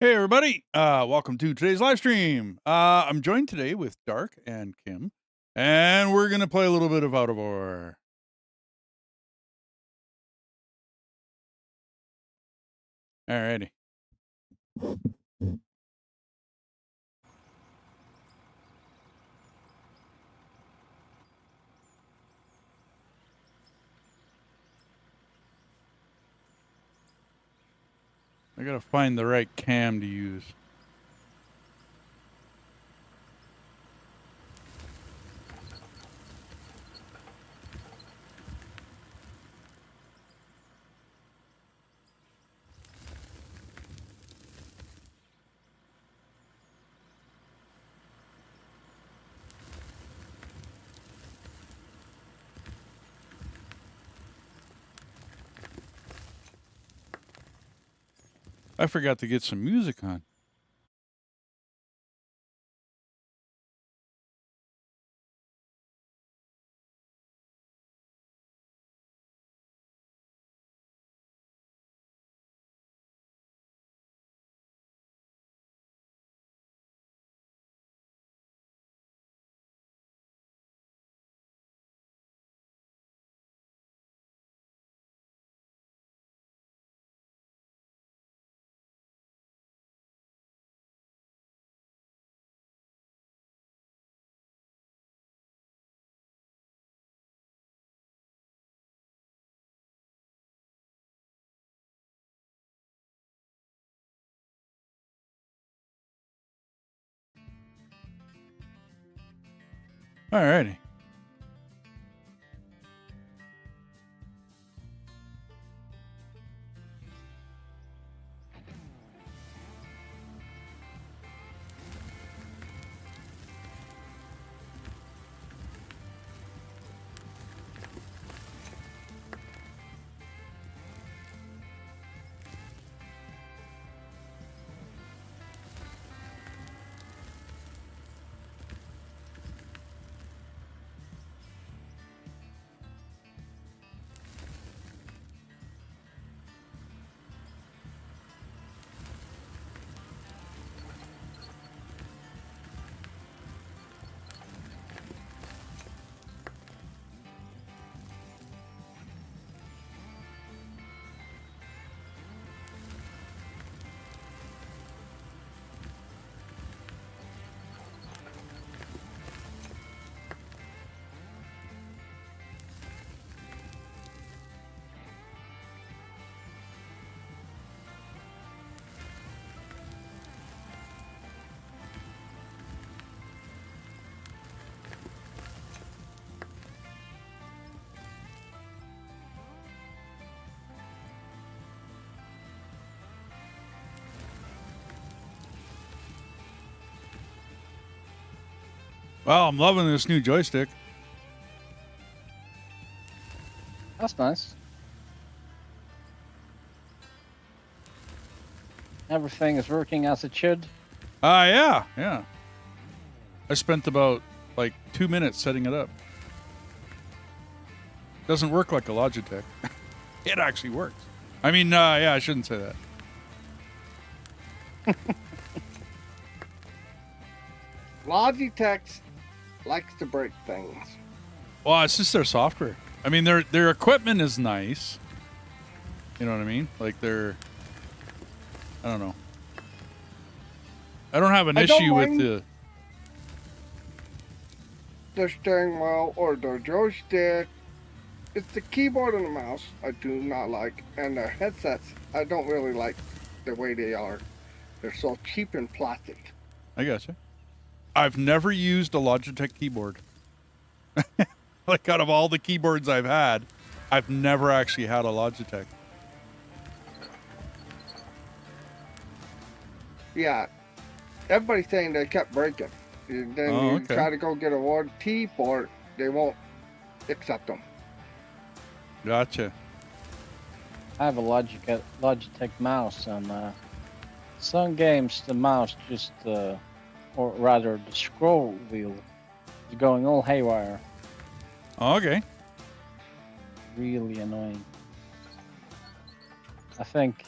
Hey everybody, welcome to today's live stream. I'm joined today with Dark and Kim, and we're gonna play a little bit of Out of War. Alrighty. I gotta find the right cam to use. I forgot to get some music on. Alrighty. Well, I'm loving this new joystick. That's nice. Everything is working as it should. Yeah. I spent about like 2 minutes setting it up. Doesn't work like a Logitech. It actually works. I mean, yeah, I shouldn't say that. Logitech likes to break things. Well, it's just their software. I mean, their equipment is nice. You know what I mean? Like I don't know. I don't have an issue with the steering wheel or the joystick. It's the keyboard and the mouse I do not like, and the headsets I don't really like the way they are. They're so cheap and plastic. I gotcha. I've never used a Logitech keyboard. Like out of all the keyboards I've had, I've never actually had a Logitech. Yeah. Everybody's saying they kept breaking. And then you okay. try to go get a warranty for it, they won't accept them. Gotcha. I have a Logitech mouse, and some games the mouse just, or rather the scroll wheel, is going all haywire. Okay. Really annoying. I think,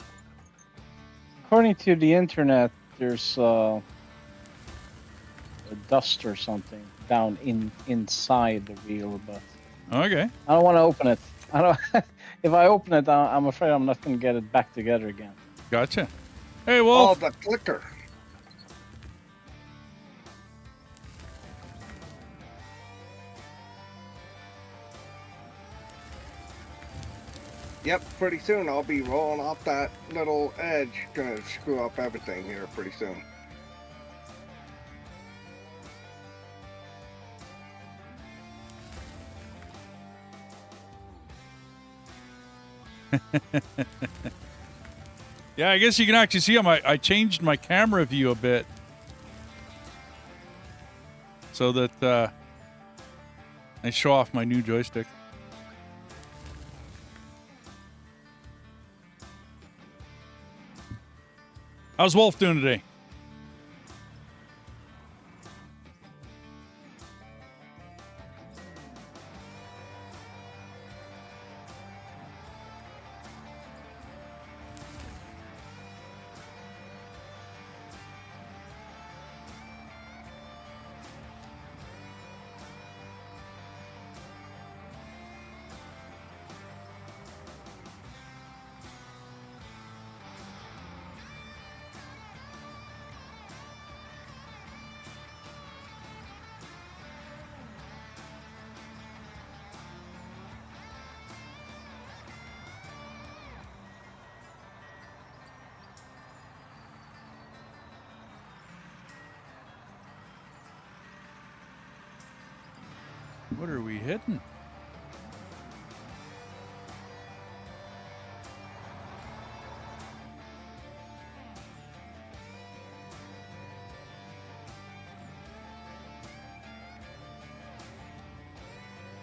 according to the internet, there's a dust or something down inside the wheel, but Okay. I don't want to open it. I don't. If I open it, I'm afraid I'm not going to get it back together again. Gotcha. Hey, Oh, Wolf. the clicker. Yep, pretty soon I'll be rolling off that little edge. Gonna screw up everything here pretty soon. Yeah, I guess you can actually see them. I changed my camera view a bit so that I show off my new joystick. How's Wolf doing today? What are we hitting?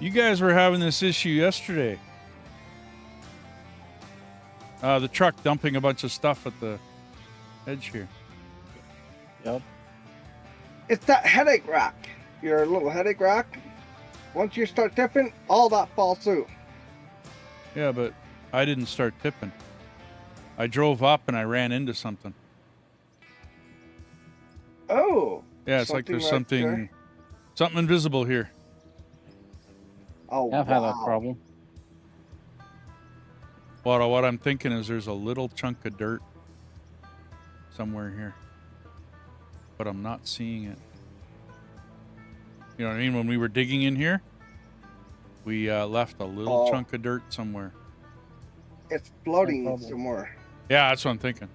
You guys were having this issue yesterday. The truck dumping a bunch of stuff at the edge here. Yep. It's that headache rack. Your little headache rack. Once you start tipping, all that falls through. Yeah, but I didn't start tipping. I drove up and I ran into something. Oh. Yeah, it's like there's right something invisible here. Oh, I've had that problem. What I'm thinking is there's a little chunk of dirt somewhere here, but I'm not seeing it. You know what I mean? When we were digging in here, we left a little chunk of dirt somewhere. It's floating somewhere. Yeah, that's what I'm thinking.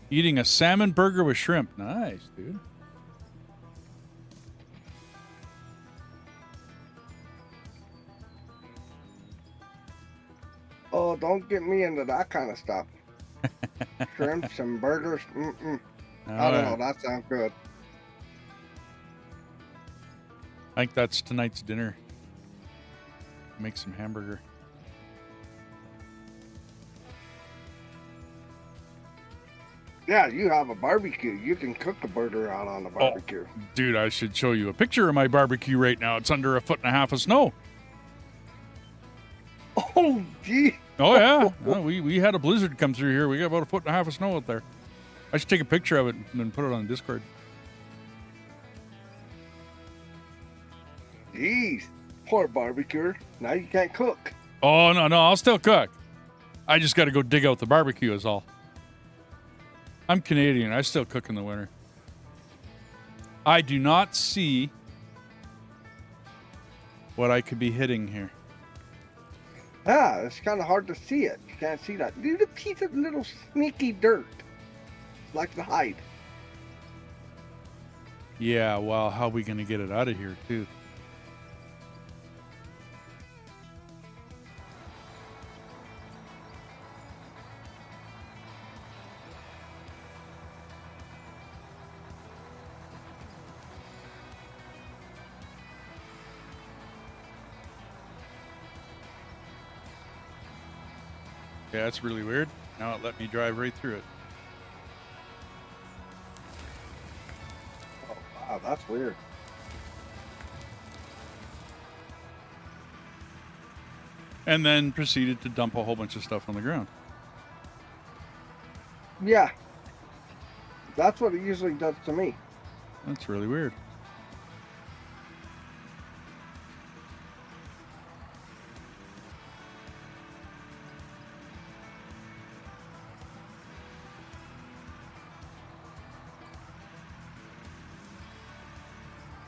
Eating a salmon burger with shrimp. Nice, dude. Oh, don't get me into that kind of stuff. Shrimps and burgers. I don't know. That sounds good. I think that's tonight's dinner. Make some hamburger. Yeah, you have a barbecue. You can cook a burger out on the barbecue. Oh, dude, I should show you a picture of my barbecue right now. It's under 1.5 feet of snow. Oh, gee. Oh, yeah. We had a blizzard come through here. We got about 1.5 feet of snow out there. I should take a picture of it and then put it on Discord. Jeez. Poor barbecue. Now you can't cook. Oh, no, I'll still cook. I just got to go dig out the barbecue is all. I'm Canadian. I still cook in the winter. I do not see what I could be hitting here. Yeah, it's kind of hard to see it. You can't see that. Little piece of little sneaky dirt. Like the hide. Yeah, well, how are we going to get it out of here, too? Yeah, that's really weird. Now it let me drive right through it. Oh, wow, that's weird. And then proceeded to dump a whole bunch of stuff on the ground. Yeah. That's what it usually does to me. That's really weird.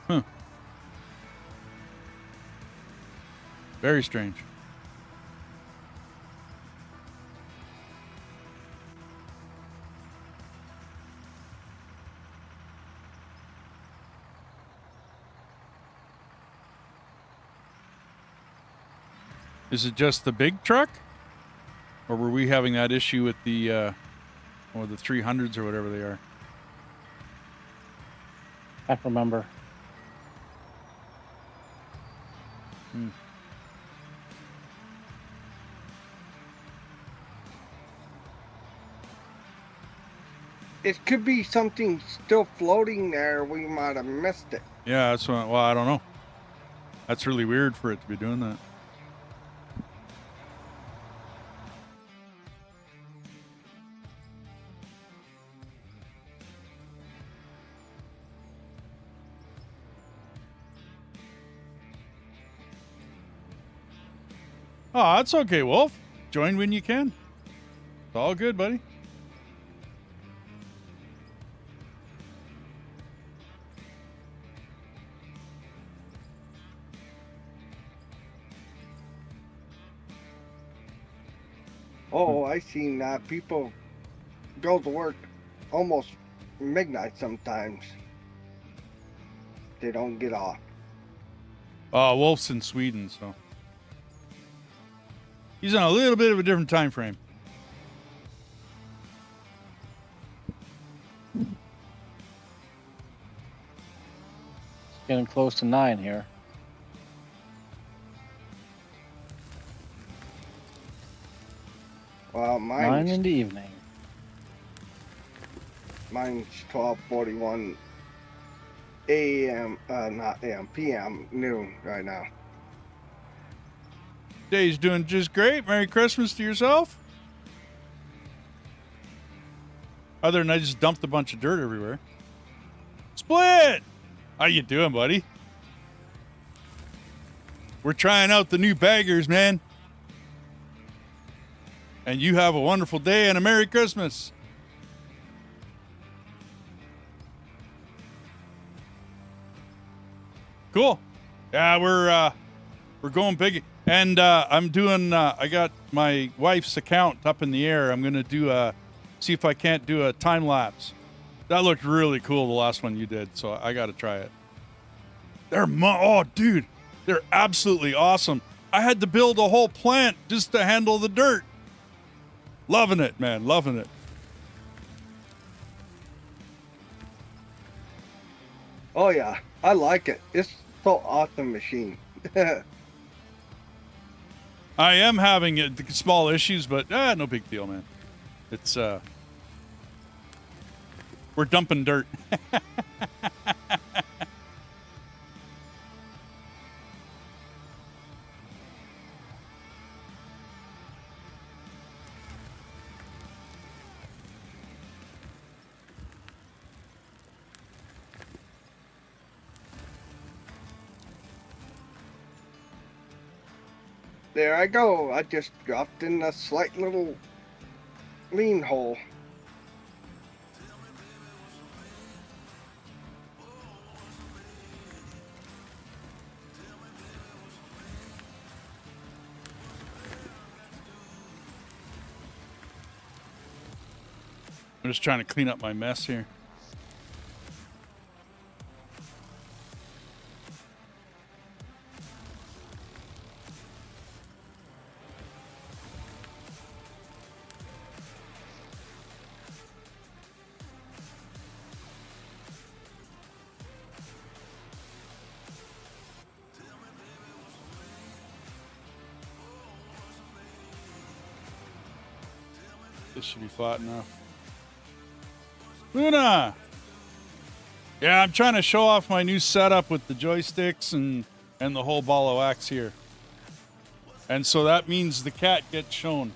Huh. Very strange. Is it just the big truck? Or were we having that issue with the, or the 300s or whatever they are? I can't remember. Hmm. It could be something still floating there. We might have missed it. Yeah, that's what, well, I don't know. That's really weird for it to be doing that. Oh, that's okay, Wolf. Join when you can. It's all good, buddy. Oh, I seen that. People go to work almost midnight sometimes. They don't get off. Wolf's in Sweden, so he's on a little bit of a different time frame. It's getting close to 9 here. Well, 9 in the evening. mine's 12:41 a.m. Not a.m. p.m. noon right now. Day's doing just great. Merry Christmas to yourself. Other than I just dumped a bunch of dirt everywhere. Split! How you doing, buddy? We're trying out the new baggers, man. And you have a wonderful day and a Merry Christmas. Cool. Yeah, we're going big. And I'm doing I got my wife's account up in the air. I'm going to do see if I can't do a time lapse. That looked really cool, the last one you did, so I got to try it. Oh, dude, they're absolutely awesome. I had to build a whole plant just to handle the dirt. Loving it, man, loving it. Oh yeah, I like it. It's so awesome machine. I am having small issues, but no big deal, man. It's we're dumping dirt. There I go. I just dropped in a slight little lean hole. I'm just trying to clean up my mess here. This should be flat enough. Luna! Yeah, I'm trying to show off my new setup with the joysticks and the whole ball of wax here. And so that means the cat gets shown.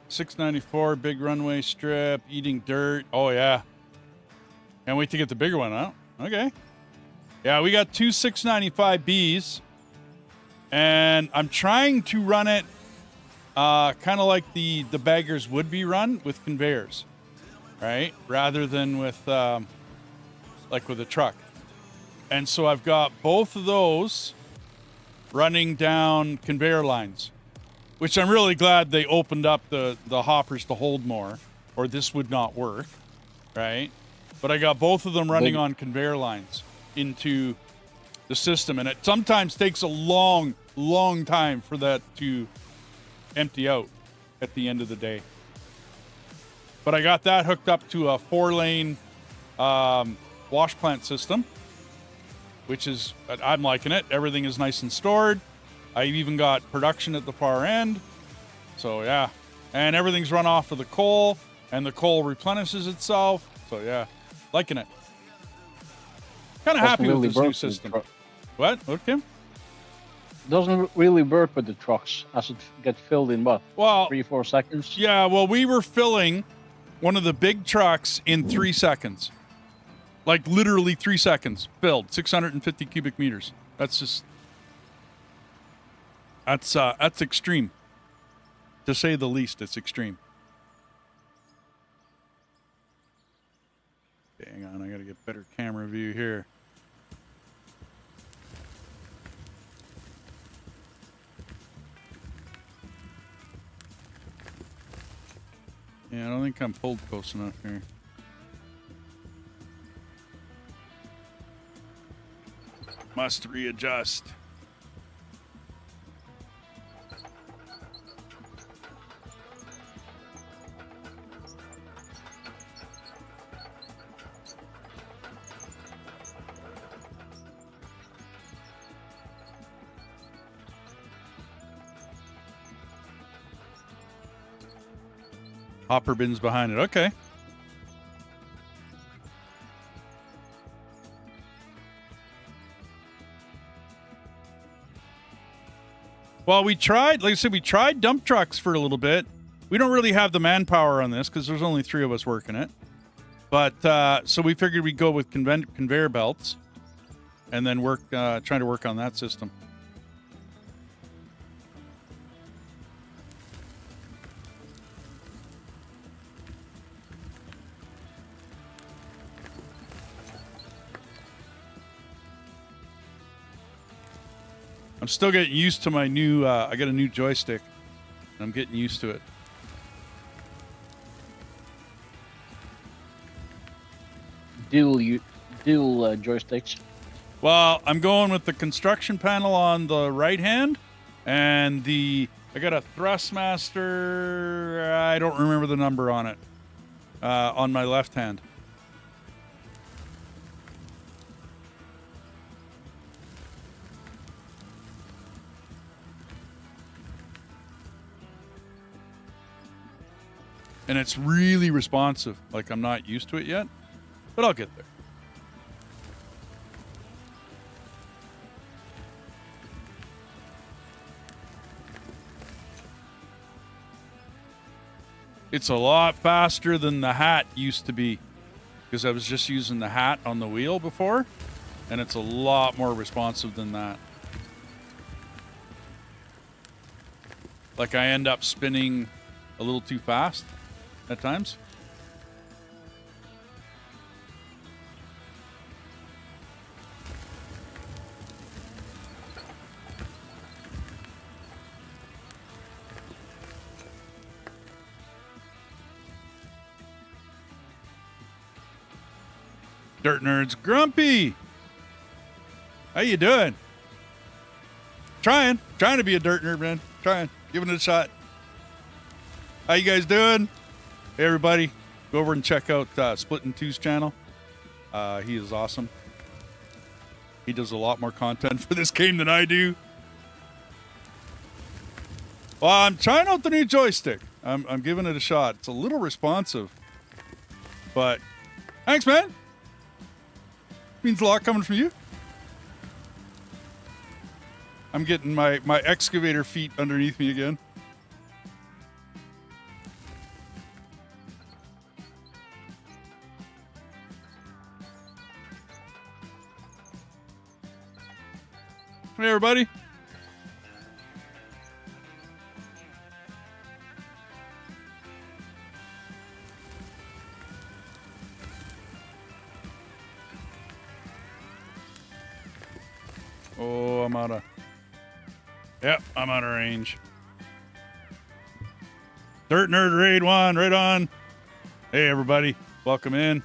$6.94, big runway strip, eating dirt. Oh, yeah. Can't wait to get the bigger one out. Okay. Yeah, we got two $6.95 Bs. And I'm trying to run it kind of like the baggers would be run with conveyors, right? Rather than with like with a truck. And so I've got both of those running down conveyor lines, which I'm really glad they opened up the hoppers to hold more, or this would not work, right? But I got both of them running on conveyor lines into the system, and it sometimes takes a long time for that to empty out at the end of the day. But I got that hooked up to a 4-lane wash plant system, which is, I'm liking it. Everything is nice and stored. I've even got production at the far end. So yeah, and everything's run off of the coal, and the coal replenishes itself. So yeah, liking it. Kind of happy with this new system. What? Okay. Doesn't really work with the trucks as it gets filled in what? Well, 3-4 seconds. Yeah. Well, we were filling one of the big trucks in 3 seconds, like literally 3 seconds filled, 650 cubic meters. That's just that's extreme, to say the least. It's extreme. Hang on, I gotta get better camera view here. Yeah, I don't think I'm pulled close enough here. Must readjust. Hopper bins behind it. Okay. Well, we tried, like I said, we tried dump trucks for a little bit. We don't really have the manpower on this because there's only 3 of us working it. But so we figured we'd go with conveyor belts and then try to work on that system. I'm still getting used to my new, I got a new joystick. And I'm getting used to it. Dual joysticks. Well, I'm going with the construction panel on the right hand, and I got a Thrustmaster, I don't remember the number on it, on my left hand. And it's really responsive. Like, I'm not used to it yet, but I'll get there. It's a lot faster than the hat used to be, because I was just using the hat on the wheel before, and it's a lot more responsive than that. Like, I end up spinning a little too fast at times. Dirt Nerds Grumpy, how you doing? Trying to be a dirt nerd, man. Giving it a shot. How you guys doing? Hey, everybody, go over and check out Splitting Two's channel. He is awesome. He does a lot more content for this game than I do. Well, I'm trying out the new joystick. I'm giving it a shot. It's a little responsive. But thanks, man. Means a lot coming from you. I'm getting my excavator feet underneath me again. Hey, everybody. Oh, I'm out of... Yep, I'm out of range. Dirt Nerd Raid 1, right on. Hey, everybody. Welcome in.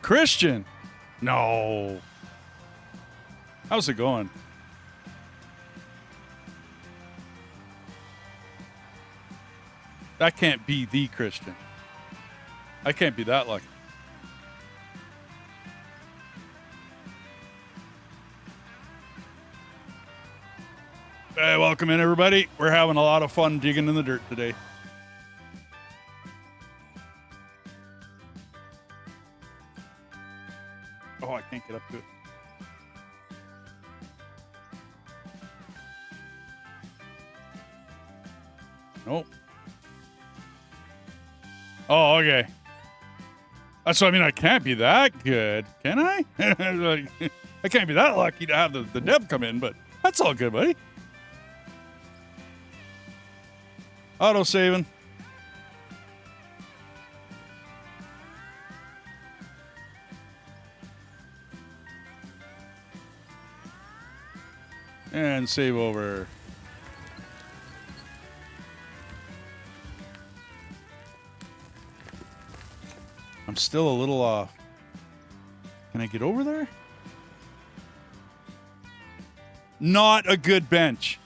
Christian? No. How's it going? That can't be the Christian. I can't be that lucky. Hey, welcome in, everybody. We're having a lot of fun digging in the dirt today. Oh, I can't get up to it. Nope. Oh, okay. That's what I mean. I can't be that good, can I? I can't be that lucky to have the dev come in, but that's all good, buddy. Auto saving. And save over. I'm still a little off. Can I get over there? Not a good bench.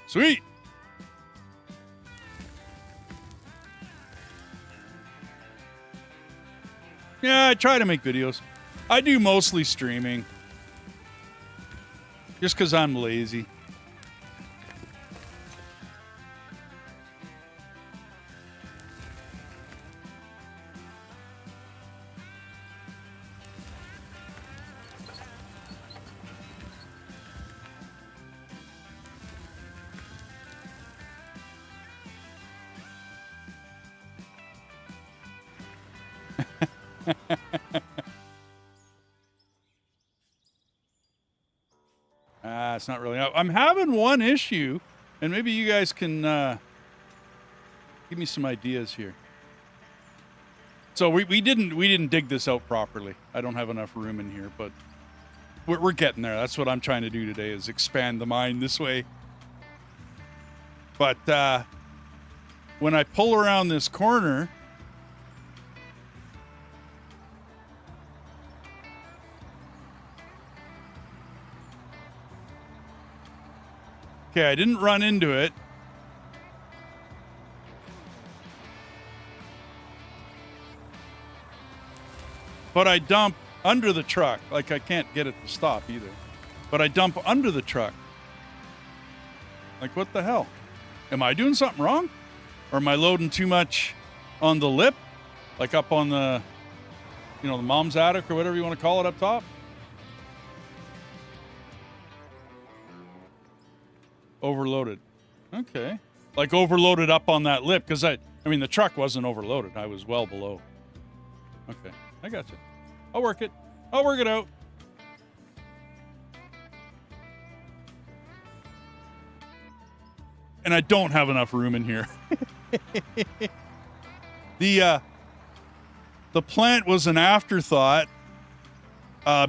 Sweet. Yeah, I try to make videos. I do mostly streaming. Just because I'm lazy. It's not really. I'm having one issue, and maybe you guys can give me some ideas here. So we didn't dig this out properly. I don't have enough room in here, but we're getting there. That's what I'm trying to do today, is expand the mine this way. But when I pull around this corner, okay, I didn't run into it. But I dump under the truck. Like, I can't get it to stop either. But I dump under the truck. Like, what the hell? Am I doing something wrong? Or am I loading too much on the lip? Like up on the, the mom's attic or whatever you want to call it up top? Overloaded. Okay. Like overloaded up on that lip, because the truck wasn't overloaded. I was well below. Okay. I got you. I'll work it. I'll work it out. And I don't have enough room in here. The plant was an afterthought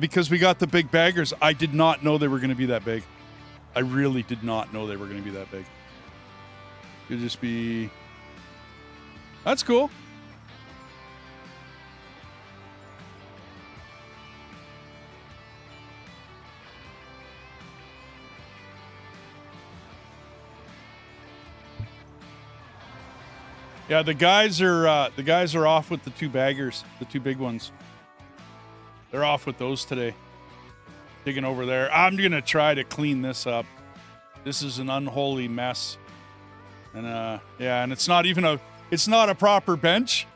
because we got the big baggers. I did not know they were going to be that big. I really did not know they were going to be that big. Could just be... That's cool. Yeah, the guys are off with the 2 baggers, the 2 big ones. They're off with those today. Digging over there. I'm gonna try to clean this up. This is an unholy mess. And yeah, and it's not a proper bench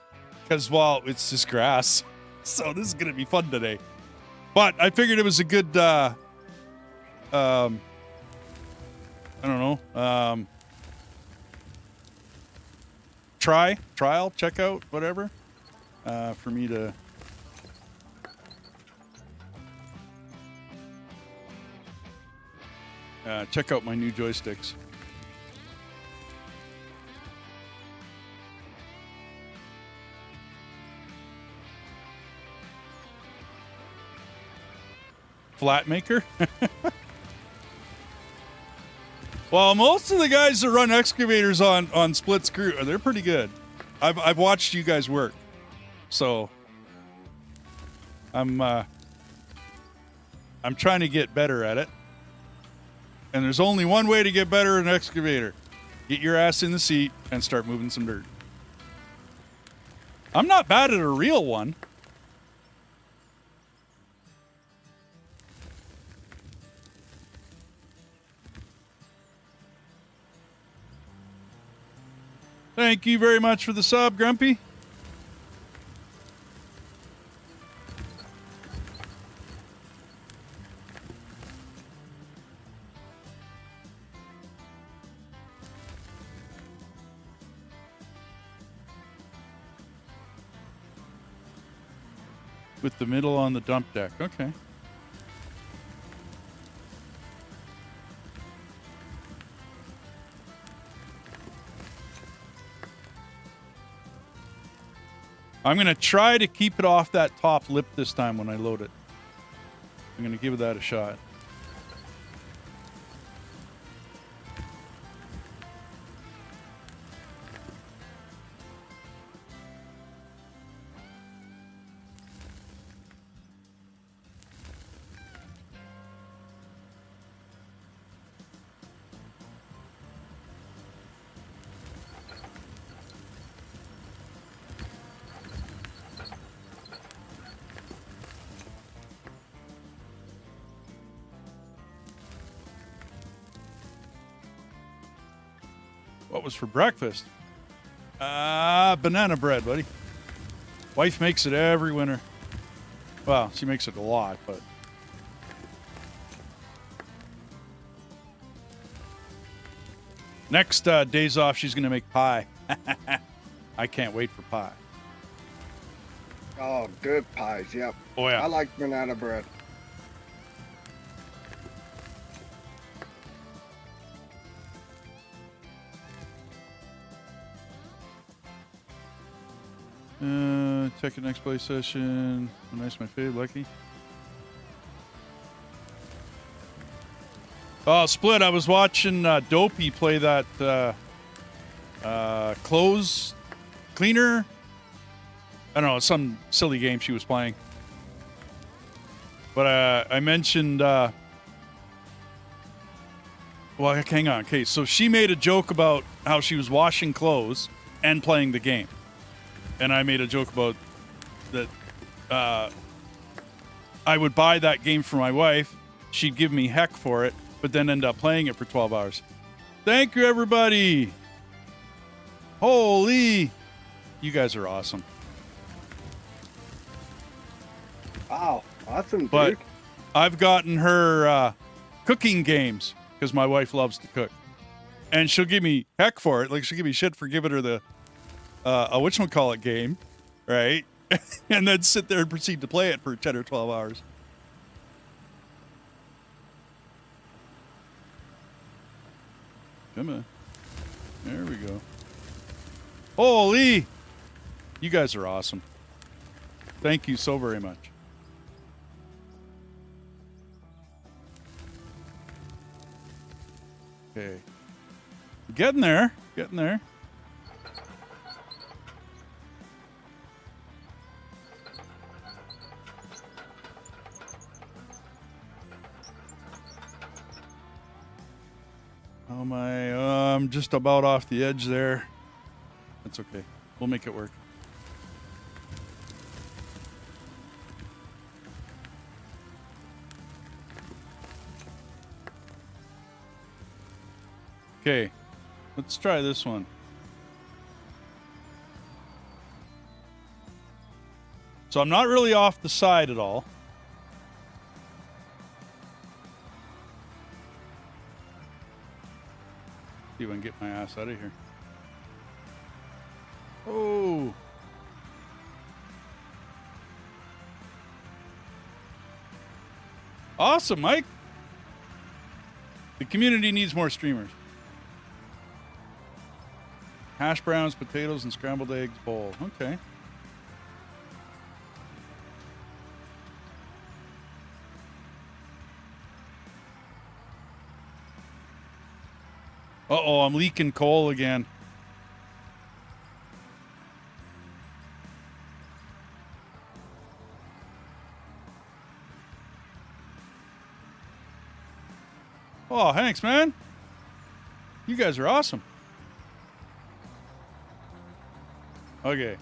because, well, it's just grass. So this is gonna be fun today. But I figured it was a good I don't know, trial, check out, whatever, for me to check out my new joysticks. Flat maker? Well, most of the guys that run excavators on split screw, they're pretty good. I've watched you guys work, so I'm trying to get better at it. And there's only one way to get better at an excavator: get your ass in the seat and start moving some dirt. I'm not bad at a real one. Thank you very much for the sub, Grumpy. With the middle on the dump deck. Okay. I'm going to try to keep it off that top lip this time when I load it. I'm going to give that a shot. What was for breakfast? Banana bread, buddy. Wife makes it every winter. Well, she makes it a lot, but... Next days off, she's going to make pie. I can't wait for pie. Oh, good pies, yep. Oh, yeah. I like banana bread. Check it next play session. Oh, nice, my fave, Lucky. Oh, Split, I was watching Dopey play that clothes cleaner. I don't know, some silly game she was playing. But I mentioned... well, hang on. Okay, so she made a joke about how she was washing clothes and playing the game. And I made a joke about that I would buy that game for my wife. She'd give me heck for it, but then end up playing it for 12 hours. Thank you, everybody. Holy. You guys are awesome. Wow, awesome, dude. But I've gotten her cooking games because my wife loves to cook. And she'll give me heck for it. Like, she'll give me shit for giving her the a whatchamacallit game, right? And then sit there and proceed to play it for 10 or 12 hours. Come on. There we go. Holy! You guys are awesome. Thank you so very much. Okay. Getting there. Getting there. Oh my, I'm just about off the edge there. That's okay. We'll make it work. Okay, let's try this one. So I'm not really off the side at all. See if I can get my ass out of here. Oh. Awesome, Mike. The community needs more streamers. Hash browns, potatoes, and scrambled eggs bowl. Okay. Uh-oh, I'm leaking coal again. Oh, thanks, man. You guys are awesome. Okay.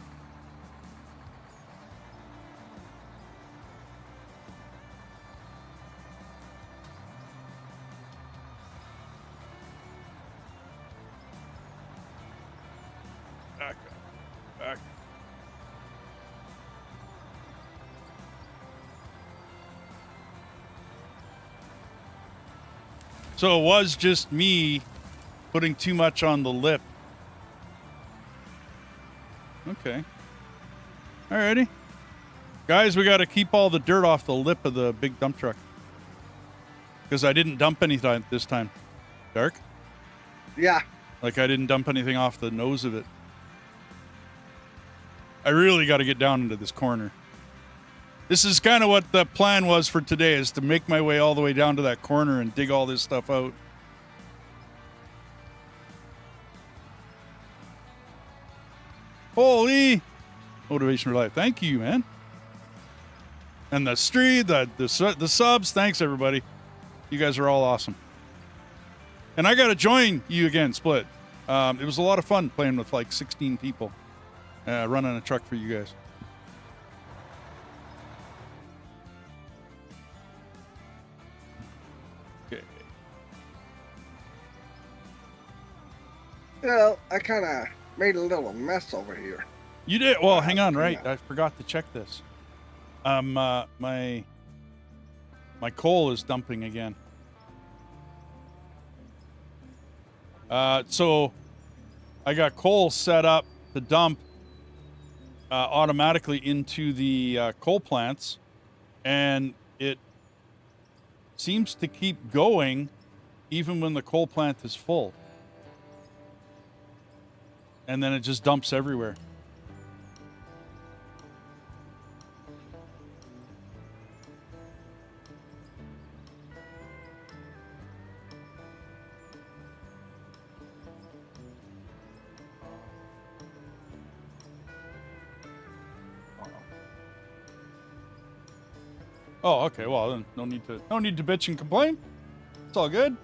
Back. So it was just me putting too much on the lip. Okay. Alrighty. Guys, we got to keep all the dirt off the lip of the big dump truck. Because I didn't dump anything this time. Dark? Yeah. Like I didn't dump anything off the nose of it. I really got to get down into this corner. This is kind of what the plan was for today, is to make my way all the way down to that corner and dig all this stuff out. Holy motivation for life. Thank you, man. And the stream, the subs, thanks everybody. You guys are all awesome. And I got to join you again, Split. It was a lot of fun playing with like 16 people. Running a truck for you guys. Okay. Well, I kind of made a little mess over here. You did? Well, hang on, right? I forgot to check this. My coal is dumping again. So I got coal set up to dump automatically into the coal plants, and it seems to keep going even when the coal plant is full. And then it just dumps everywhere. Oh, okay. Well, then no need to bitch and complain. It's all good.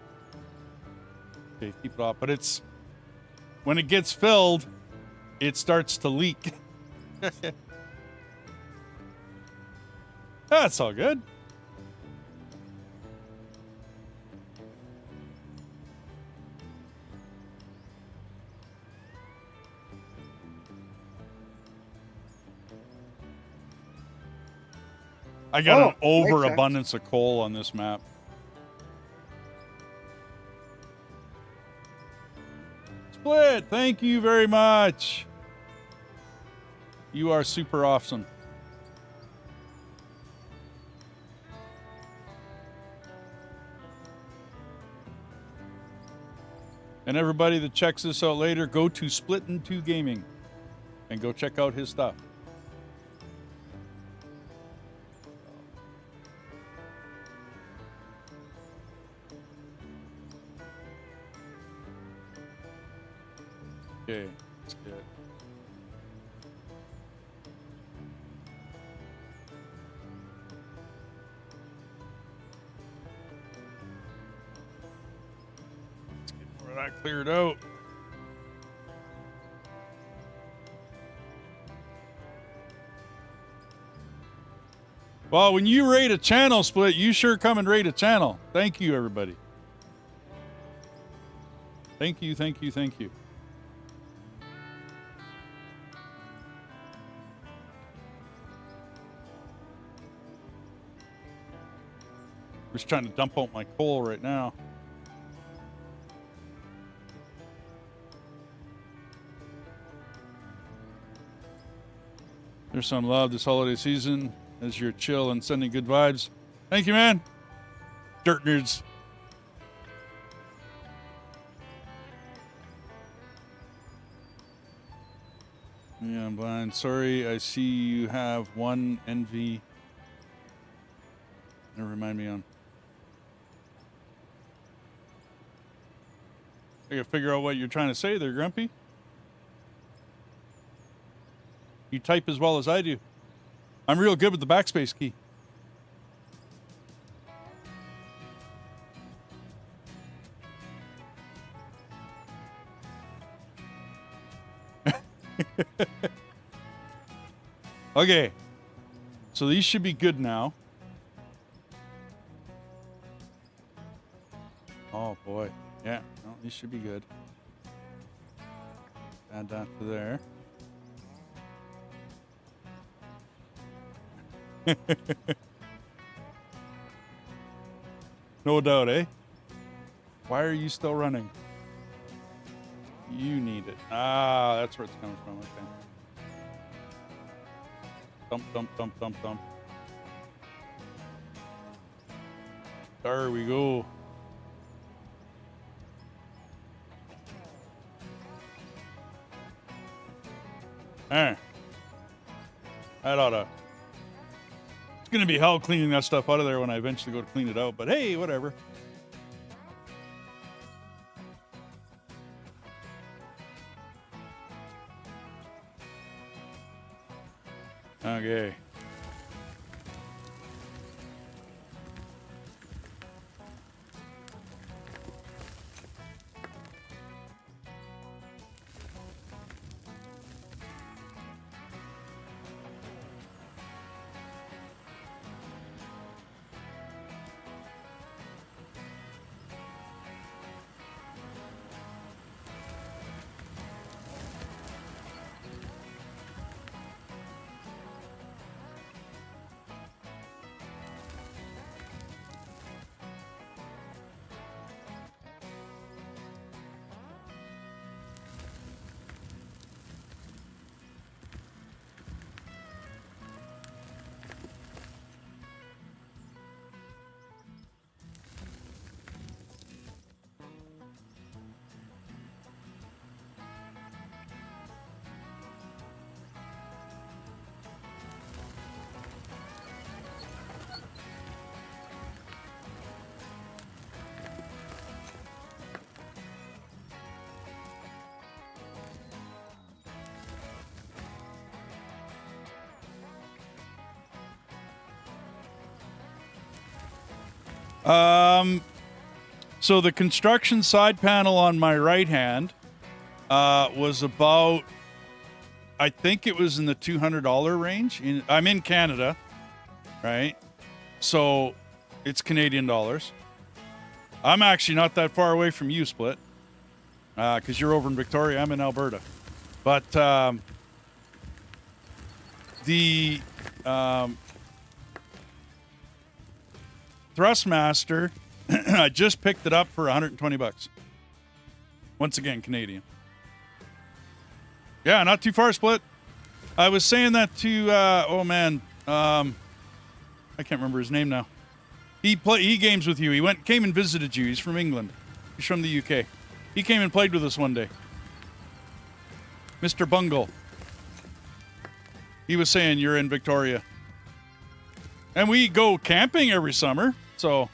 Okay, keep it off. But it's when it gets filled, it starts to leak. That's all good. I got an overabundance of coal on this map. Split, thank you very much. You are super awesome. And everybody that checks this out later, go to Split2 Gaming and go check out his stuff. Okay, that's good. Let's get more of that cleared out. Well, when you rate a channel split, you sure come and rate a channel. Thank you, everybody. Thank you, thank you, thank you. Just trying to dump out my coal right now. There's some love this holiday season as you're chill and sending good vibes. Thank you, man. Dirt nerds. Yeah, I'm blind. Sorry, I see you have one envy. Never remind me on. I gotta figure out what you're trying to say there, Grumpy. You type as well as I do. I'm real good with the backspace key. Okay. So these should be good now. Oh boy. Yeah, no, these should be good. Add that to there. No doubt, eh? Why are you still running? You need it. Ah, that's where it's coming from. Okay. Dump, dump, dump, dump, dump. There we go. That oughta. It's gonna be hell cleaning that stuff out of there when I eventually go to clean it out, but hey, whatever. Okay. So the construction side panel on my right hand was about, I think it was in the $200 range. I'm in Canada, right? So it's Canadian dollars. I'm actually not that far away from you, Split, because you're over in Victoria. I'm in Alberta. But the Thrustmaster, I just picked it up for $120. Once again, Canadian. Yeah, not too far, Split. I was saying that to oh man, I can't remember his name now. He games with you. He came and visited you. He's from England. He's from the UK. He came and played with us one day. Mr. Bungle. He was saying you're in Victoria. And we go camping every summer, so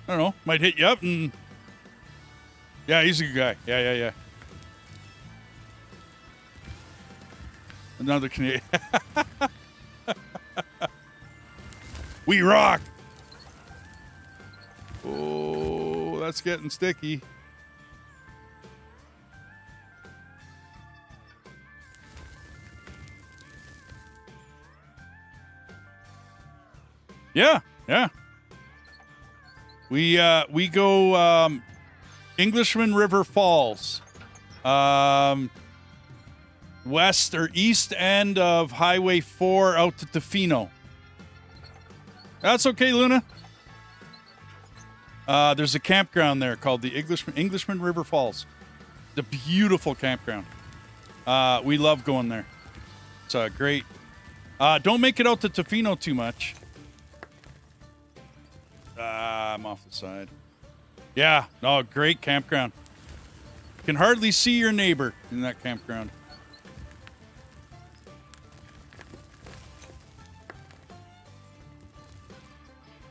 I don't know, might hit you up and yeah, he's a good guy. Yeah. Another Canadian. We rock. Oh, that's getting sticky. Yeah, yeah. We go Englishman River Falls, west or east end of Highway 4 out to Tofino. That's okay, Luna. There's a campground there called the Englishman River Falls. The beautiful campground. We love going there. It's great. Don't make it out to Tofino too much. I'm off the side. Yeah, no, great campground. Can hardly see your neighbor in that campground.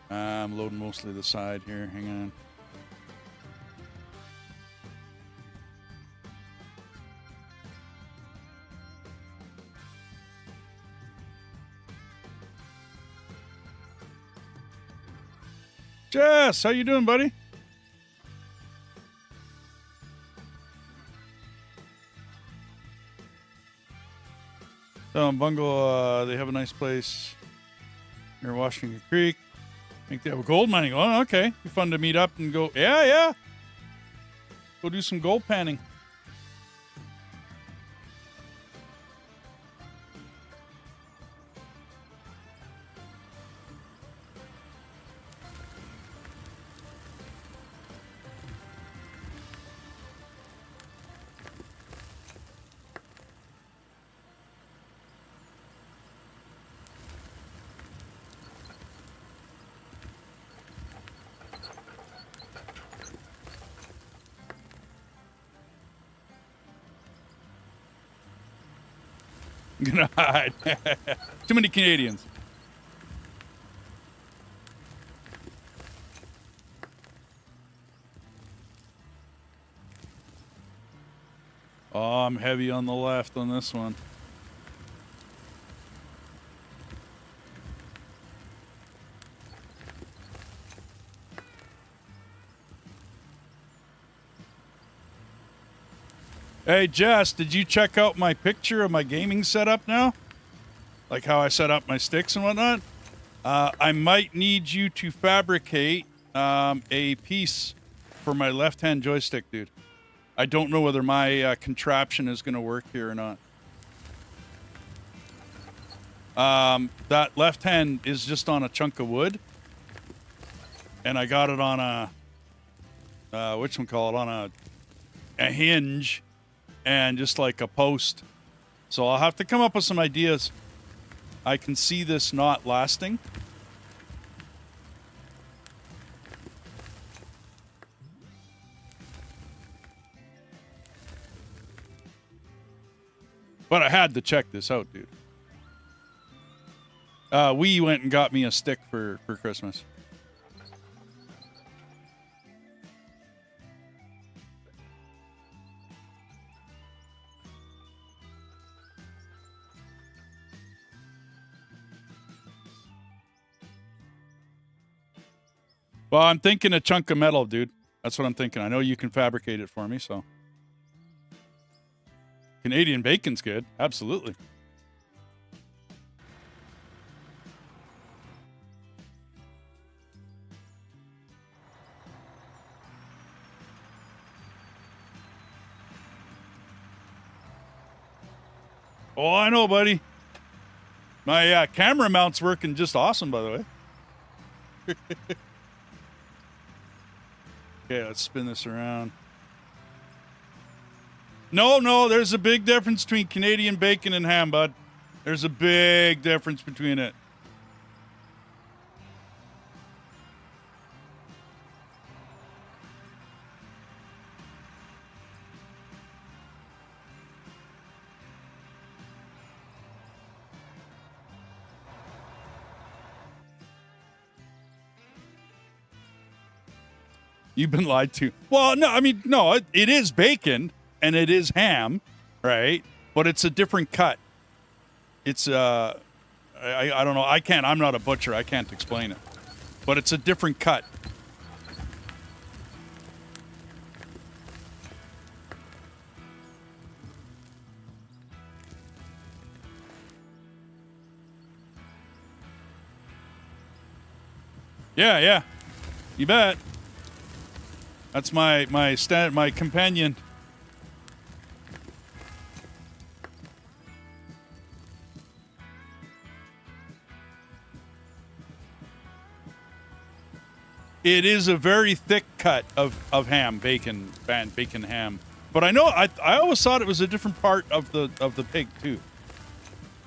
I'm loading mostly the side here. Hang on. Jess, how you doing, buddy? So in Bungle, they have a nice place near Washington Creek. I think they have a gold mining. Oh, okay. Be fun to meet up and go. Yeah. Go do some gold panning. Gonna hide. Too many Canadians. Oh, I'm heavy on the left on this one. Hey, Jess, did you check out my picture of my gaming setup now? Like how I set up my sticks and whatnot? I might need you to fabricate a piece for my left-hand joystick, dude. I don't know whether my contraption is going to work here or not. That left hand is just on a chunk of wood. And I got it on a, on a hinge. And just like a post. So I'll have to come up with some ideas. I can see this not lasting. But I had to check this out, dude. We went and got me a stick for Christmas. Well, I'm thinking a chunk of metal, dude. That's what I'm thinking. I know you can fabricate it for me, so. Canadian bacon's good. Absolutely. Oh, I know, buddy. My camera mount's working just awesome, by the way. Okay, let's spin this around. No, there's a big difference between Canadian bacon and ham, bud. There's a big difference between it. You've been lied to. Well, no, I mean, no, it is bacon and it is ham, right? But it's a different cut. It's, I don't know. I'm not a butcher. I can't explain it. But it's a different cut. Yeah, yeah. You bet. That's my companion. It is a very thick cut of ham, bacon ham. But I know I always thought it was a different part of the pig too.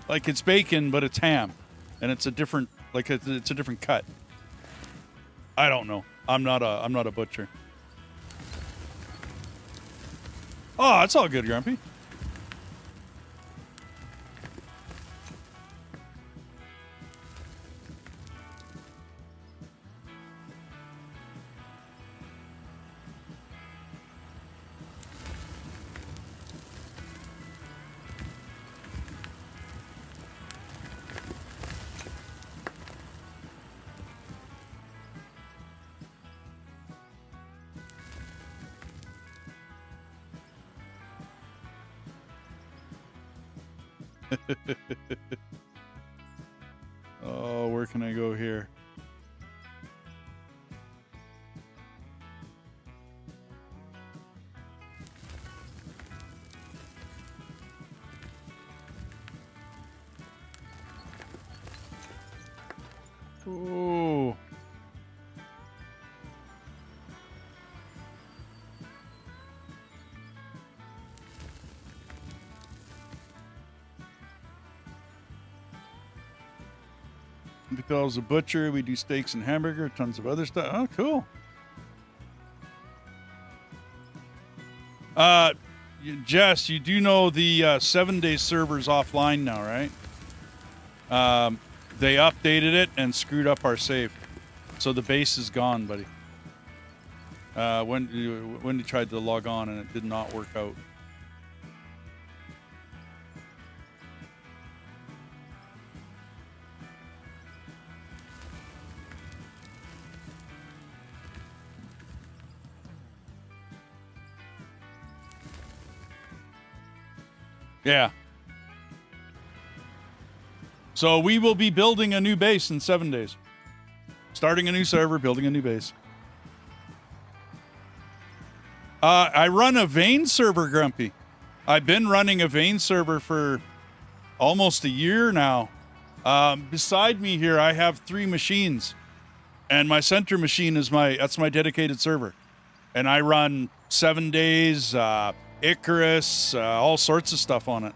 Like it's bacon, but it's ham, and it's a different it's a different cut. I don't know. I'm not a butcher. Oh, it's all good, Grumpy. Oh, where can I go here? Ooh. Because I was a butcher, we do steaks and hamburger, tons of other stuff. Oh, cool. Jess, you do know the 7-day server's offline now, right? They updated it and screwed up our save. So the base is gone, buddy. When you tried to log on and it did not work out. Yeah. So we will be building a new base in 7 days. Starting a new server, building a new base. I run a vein server, Grumpy. I've been running a vein server for almost a year now. Beside me here, I have 3 machines. And my center machine is that's my dedicated server. And I run 7 days, Icarus, all sorts of stuff on it.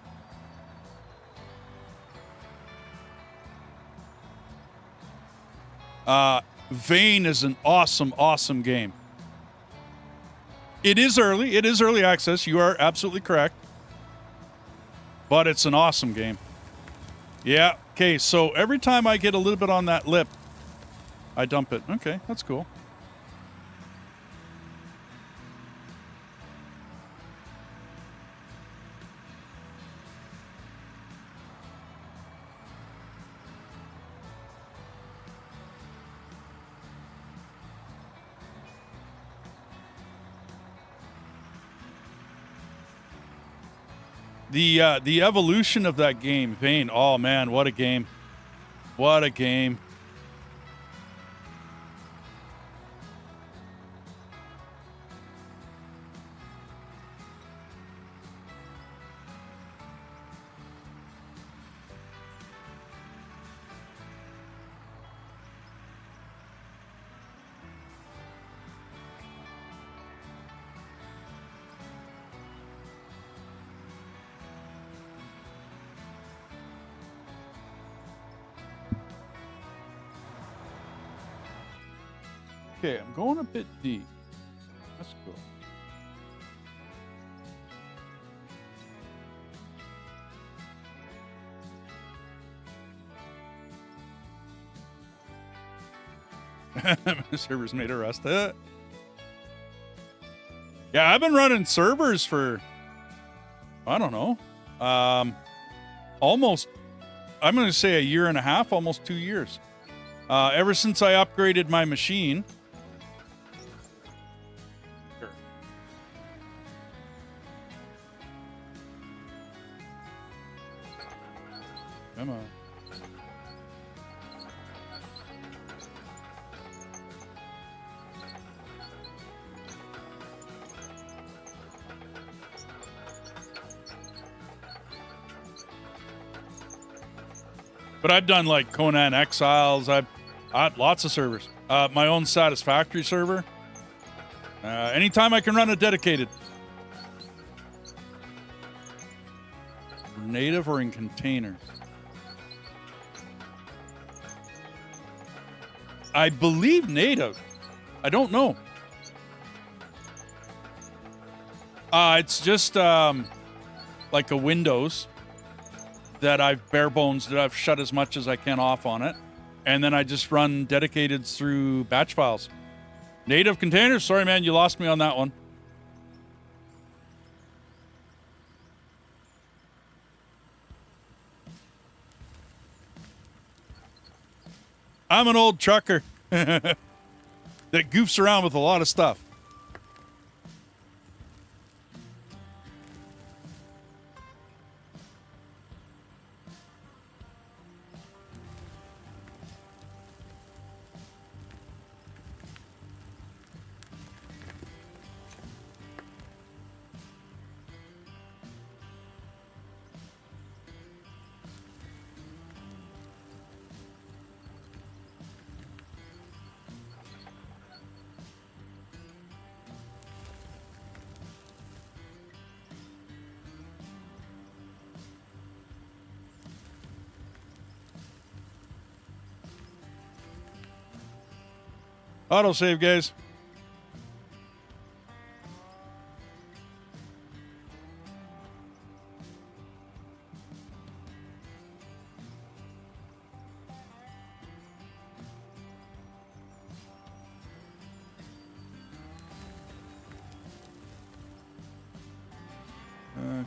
Vane is an awesome game. It is early access. You are absolutely correct. But it's an awesome game. Yeah. Okay, so every time I get a little bit on that lip, I dump it. Okay, that's cool. The evolution of that game, Vane. Oh man, what a game! What a game! Okay, I'm going a bit deep. That's cool. Servers made a rust. Yeah, I've been running servers for, I don't know, almost, I'm going to say a year and a half, almost 2 years. Ever since I upgraded my machine. Come on. But I've done like Conan Exiles. I've lots of servers. My own Satisfactory server. Anytime I can run a dedicated. Native or in containers? I believe native. I don't know. It's just like a Windows that I've bare bones, that I've shut as much as I can off on it. And then I just run dedicated through batch files. Native containers? Sorry, man, you lost me on that one. I'm an old trucker that goofs around with a lot of stuff. Autosave, guys.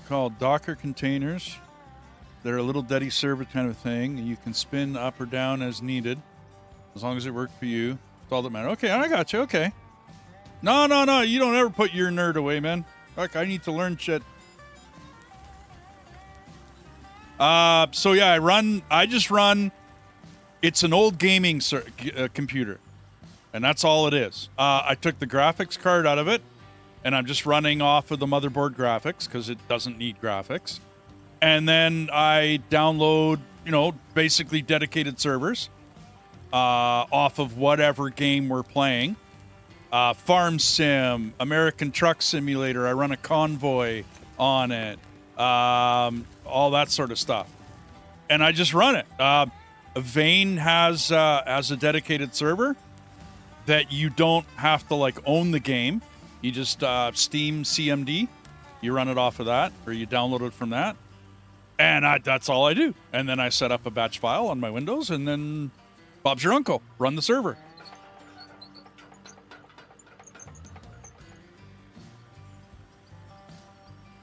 Called Docker containers. They're a little Deddy server kind of thing. You can spin up or down as needed, as long as it worked for you. That's all that matters. Okay, I got you. Okay. No. You don't ever put your nerd away, man. Fuck, I need to learn shit. So yeah, I just run. It's an old gaming computer, and that's all it is. I took the graphics card out of it, and I'm just running off of the motherboard graphics because it doesn't need graphics. And then I download, basically dedicated servers off of whatever game we're playing. Farm Sim, American Truck Simulator. I run a Convoy on it. All that sort of stuff. And I just run it. Vane has a dedicated server that you don't have to own the game. You just Steam CMD. You run it off of that, or you download it from that. And that's all I do. And then I set up a batch file on my Windows, and then Bob's your uncle. Run the server.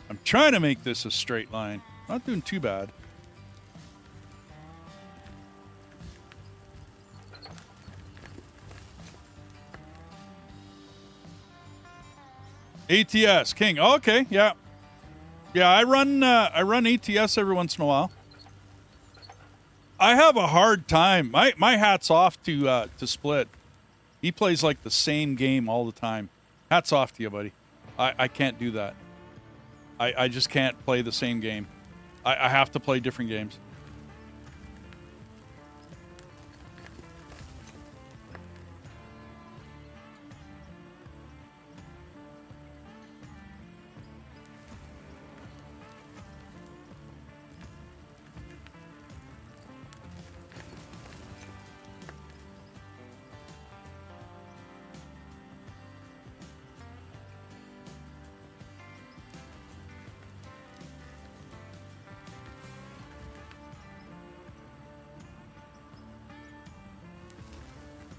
I'm trying to make this a straight line. Not doing too bad. ATS King. Oh, okay, yeah. Yeah, I run ATS every once in a while. I have a hard time. My hat's off to Split. He plays like the same game all the time. Hats off to you, buddy. I can't do that. I just can't play the same game. I have to play different games.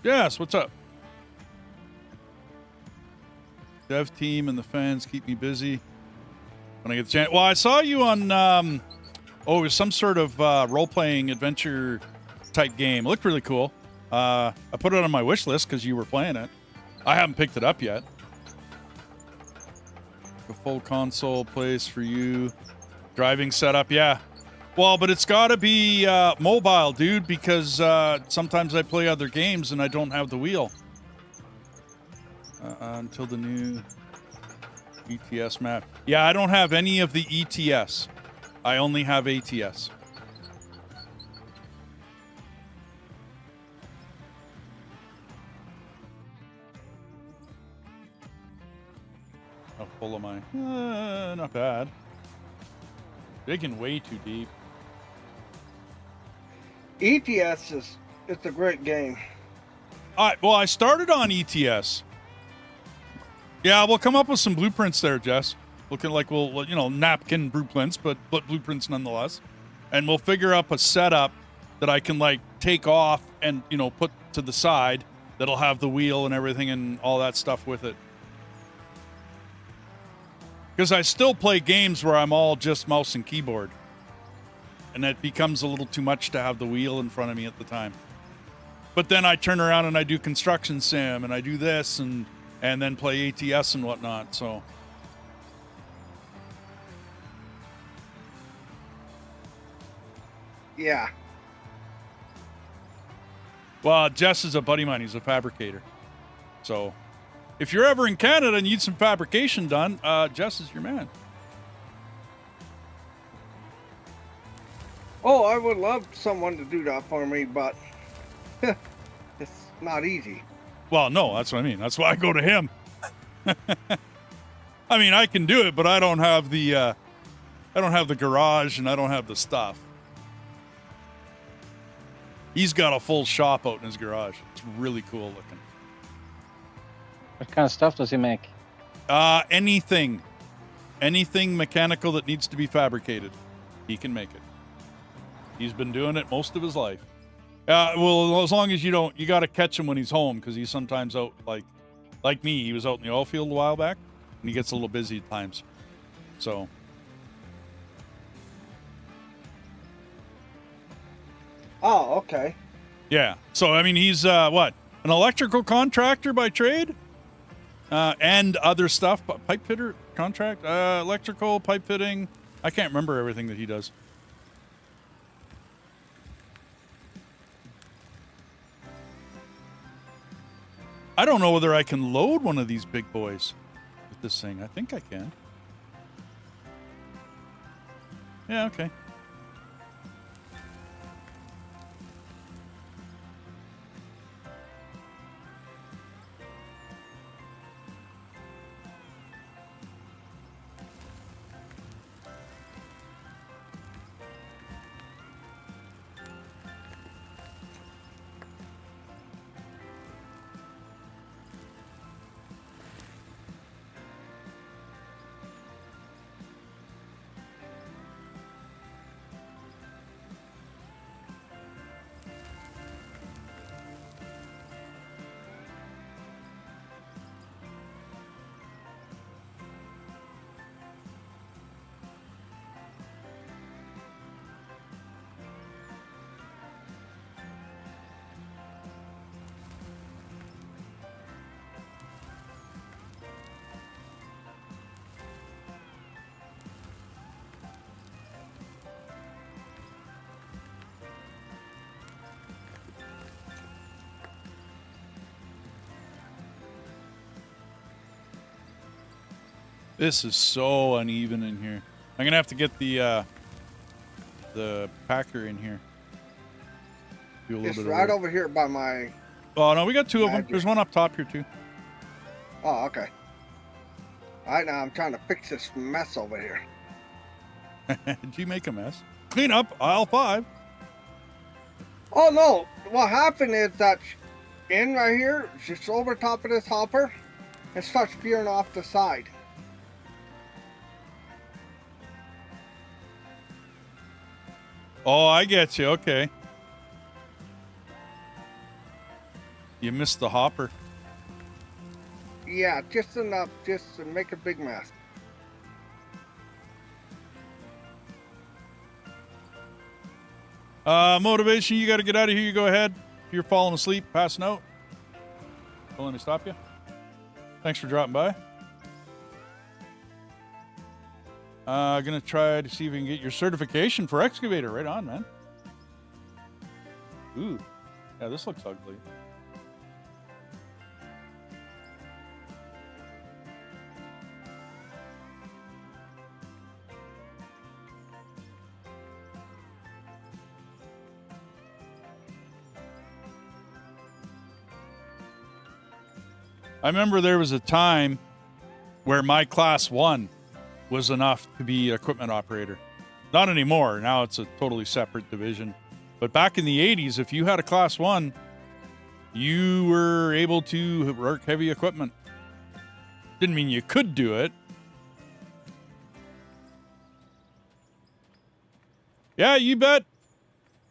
Yes, what's up? Dev team and the fans keep me busy when I get the chance. Well, I saw you on, it was some sort of role-playing adventure type game. It looked really cool. I put it on my wish list because you were playing it. I haven't picked it up yet. A full console place for you. Driving setup, yeah. Well, but it's got to be mobile, dude, because sometimes I play other games and I don't have the wheel. Until the new ETS map. Yeah, I don't have any of the ETS. I only have ATS. How full am I? Not bad. Digging way too deep. ETS is it's a great game. Well, I started on ETS. Yeah, we'll come up with some blueprints there, Jess. Looking like we'll napkin blueprints, but blueprints nonetheless. And we'll figure up a setup that I can like take off and put to the side that'll have the wheel and everything and all that stuff with it. Because I still play games where I'm all just mouse and keyboard. And it becomes a little too much to have the wheel in front of me at the time. But then I turn around and I do construction sim and I do this and then play ATS and whatnot, so. Yeah. Well, Jess is a buddy of mine. He's a fabricator. So if you're ever in Canada and you need some fabrication done, Jess is your man. Oh, I would love someone to do that for me, but it's not easy. Well, no, that's what I mean. That's why I go to him. I mean, I can do it, but I don't have the garage and I don't have the stuff. He's got a full shop out in his garage. It's really cool looking. What kind of stuff does he make? Anything mechanical that needs to be fabricated, he can make it. He's been doing it most of his life. Well, as long as you got to catch him when he's home, because he's sometimes out like me. He was out in the oil field a while back, and he gets a little busy at times. So. Oh, okay. Yeah. So, I mean, he's, an electrical contractor by trade? And other stuff, pipe fitter contract, electrical, pipe fitting. I can't remember everything that he does. I don't know whether I can load one of these big boys with this thing. I think I can. Yeah, okay. This is so uneven in here. I'm gonna have to get the packer in here. Do a little It's bit of right work. over here by my... Oh no, we got two of them. There's one up top here too. Oh, okay. Right now I'm trying to fix this mess over here. Did you make a mess? Clean up aisle 5. Oh no, what happened is that in right here, just over top of this hopper, it starts spearing off the side. Oh, I get you. Okay. You missed the hopper. Yeah, just enough just to make a big mess. Motivation, you got to get out of here. You go ahead. If you're falling asleep, passing out. Don't let me stop you. Thanks for dropping by. Gonna try to see if we can get your certification for excavator. Right on, man. Ooh. Yeah, this looks ugly. I remember there was a time where my class 1 was enough to be equipment operator. Not anymore. Now it's a totally separate division. But back in the 80s, if you had a class 1, you were able to work heavy equipment. Didn't mean you could do it. Yeah, you bet.